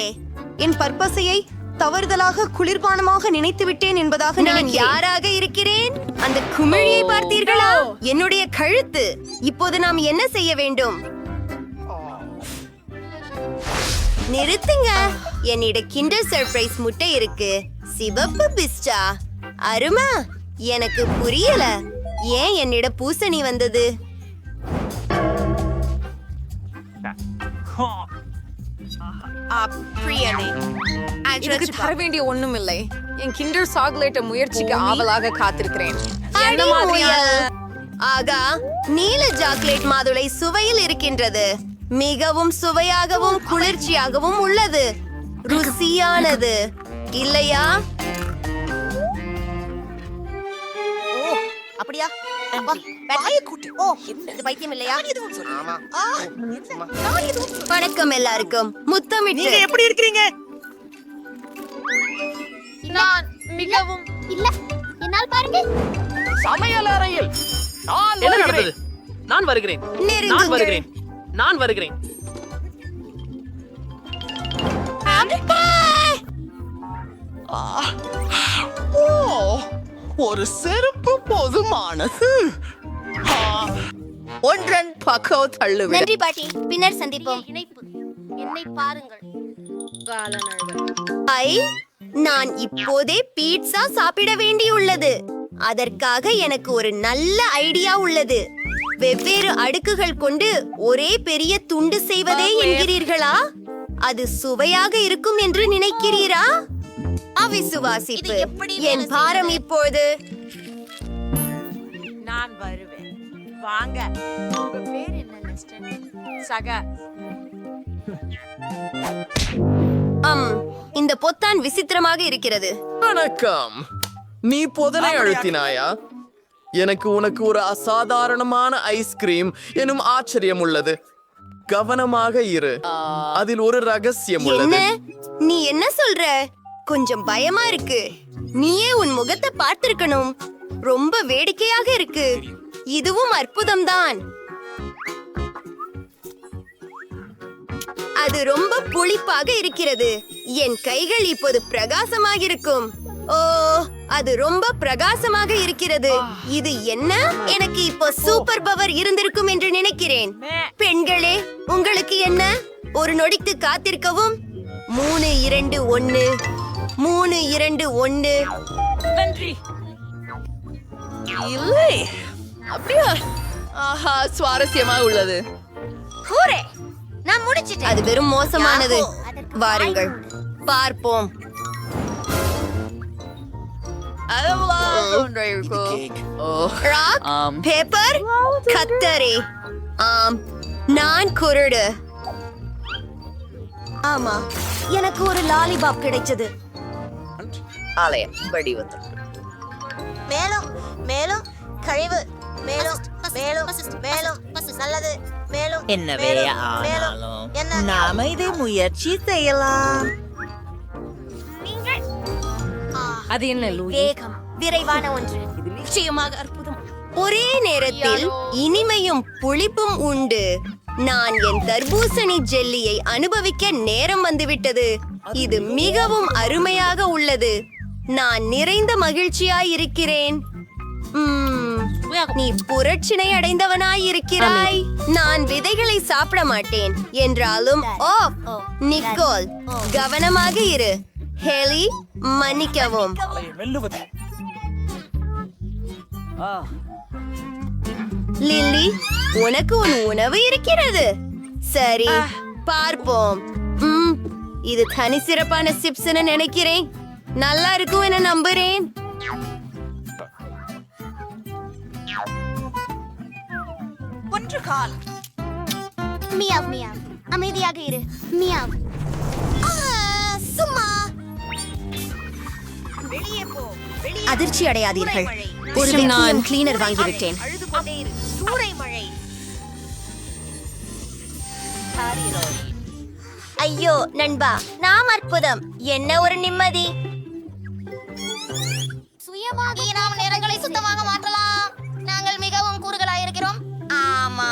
என் பற்பசையை தவறுதலாக குளிர்பானமாக நினைத்து விட்டேன் என்பதாக நான் யாராக இருக்கிறேன்? அந்த குமிழியை பார்த்தீர்களா? என்னுடைய கழுத்து. இப்போது நாம் என்ன செய்ய வேண்டும்? நிறுத்துங்க. என்னிடம் கிண்டர் சர்ப்ரைஸ் முட்டை இருக்கு. சிவப்பு பிஸ்டா. அருமா, எனக்கு புரியல. ஏன் என்னிடம் பூசணி வந்தது? பிரியனே, எனக்கு தர வேண்டிய ஒண்ணும் இல்லை. என் கிண்டர் சாக்லேட்டை முயற்சிக்க ஆவலாக காத்திருக்கிறேன். என்ன மாதிரியான? ஆகா, நீல சாக்லேட் மாதுளை சுவையில் இருக்கின்றது. மிகவும் சுவையாகவும் குளிர்ச்சியாகவும் உள்ளது. ருசியானது இல்லையா? அப்படியா? அப்பா, பேட்டரி கூட்டு. ஓ, இது பைத்தியம் இல்லையா? வணக்கம் எல்லாருக்கும். முத்தமிட்டு. நீங்க எப்படி இருக்கிறீங்க? நான் மிகவும் இல்ல. என்னால் பாருங்க. சமையல் அறையில் என்ன நடந்தது? நான் வருகிறேன். நான் வருகிறேன். நான் வருகிறேன். ஒரு செருப்பு போதுமானது. ஒன்றன் பக்கம் தள்ளுவேன். நன்றி பாட்டி, பின்னர் சந்திப்போம். இணைப்பு. என்னை பாருங்கள். ஐ, நான் இப்போதே பீட்சா சாப்பிட வேண்டியுள்ளது. அதற்காக எனக்கு ஒரு நல்ல ஐடியா உள்ளது. வெவ்வேறு அடுக்குகள் கொண்டு ஒரே பெரிய துண்டு செய்வதே என்கிறீர்களா? அது சுவையாக இருக்கும் என்று நினைக்கிறீரா? அவிசுவாசிப்பு. என் பாரம் இப்போது நான் வருவேன். வாங்க. உங்க பேர் என்ன நெஸ்டன்? சகா. இந்த பொத்தான் விசித்திரமாக இருக்கிறது. வணக்கம். நீ பொதனை அழுத்தினாயா? எனக்கு உனக்கு ஒரு அசாதாரணமான ஐஸ்கிரீம் எனும் ஆச்சரியம் உள்ளது. கவனமாக இரு, அதில் ஒரு ரகசியம் என்ன? உள்ளது. நீ என்ன சொல்ற? கொஞ்சம் பயமா இருக்கு. நீயே உன் முகத்தை பார்த்திருக்கணும். ரொம்ப வேடிக்கையாக இருக்கு. இதுவும் அற்புதம்தான். அது ரொம்ப புளிப்பாக இருக்கிறது. என் கைகள் இப்போது பிரகாசமாக இருக்கும். ஓ, அது ரொம்ப பிரகாசமாக இருக்கிறது. இது என்ன? எனக்கு இப்போ சூப்பர் பவர் இருந்திருக்கும் என்று நினைக்கிறேன். பெண்களே, உங்களுக்கு என்ன? ஒரு நொடிக்கு காத்திருக்கவும். 3, 2, 1. 3, 2, 1. நன்றி. இல்லை அப்படியா? ஆஹா, சுவாரஸ்யமா உள்ளது. ஹூரே, நான் முடிச்சிட்டேன். அது வெறும் மோசமானது. வாருங்கள் பார்ப்போம். ராக், பேப்பர், கத்தரி. நான் குருடு. ஆமா, எனக்கு ஒரு லாலிபாப் கிடைச்சது. ஆலயம் வடிவத்தில் மேலும் மேலும் கழிவு மேலும் மேலும் மேலும் நல்லது மேலும் என்னவே ஆனாலும் நாம இதை முயற்சி செய்யலாம். அது என்ன லூயி? வேகம் விரைவான ஒன்று. இது நிச்சயமாக அற்புதம். ஒரே நேரத்தில் இனிமையும் புளிப்பும் உண்டு. நான் என் தர்பூசணி ஜெல்லியை அனுபவிக்க நேரம் வந்துவிட்டது. இது மிகவும் அருமையாக உள்ளது. நான் நிறைந்த மகிழ்ச்சியாய் இருக்கிறேன். நீ புரட்சினை அடைந்தவனாய் இருக்கிறாய். நான் விதைகளை சாப்பிட மாட்டேன் என்றாலும் நிக்கோல், கவனமாக இரு. ஹேலி, மன்னிக்கவும். லில்லி, உனக்கு உன் உணவு இருக்கிறது. சரி, பார்ப்போம். இது தனி சிறப்பான சிப்ஸ் நினைக்கிறேன். நல்லா இருக்கும் என நம்புறேன். ஒன்று கால். Meow meow. அமைதியாக இரு. மியாவ். சும்மா வெளியே போ. அதிர்ச்சி அடையாதீர்கள். ஒரு வேக்யூம் கிளீனர் வாங்கிவிட்டேன். சூறை மழை. ஐயோ நண்பா, நாம் அற்புதம். என்ன ஒரு நிம்மதி. சுயமாக நாம் நேரங்களை சுத்தமாக மாற்றலாம். நாங்கள் மிகவும் கூறுகளாயிருக்கிறோம். ஆமா.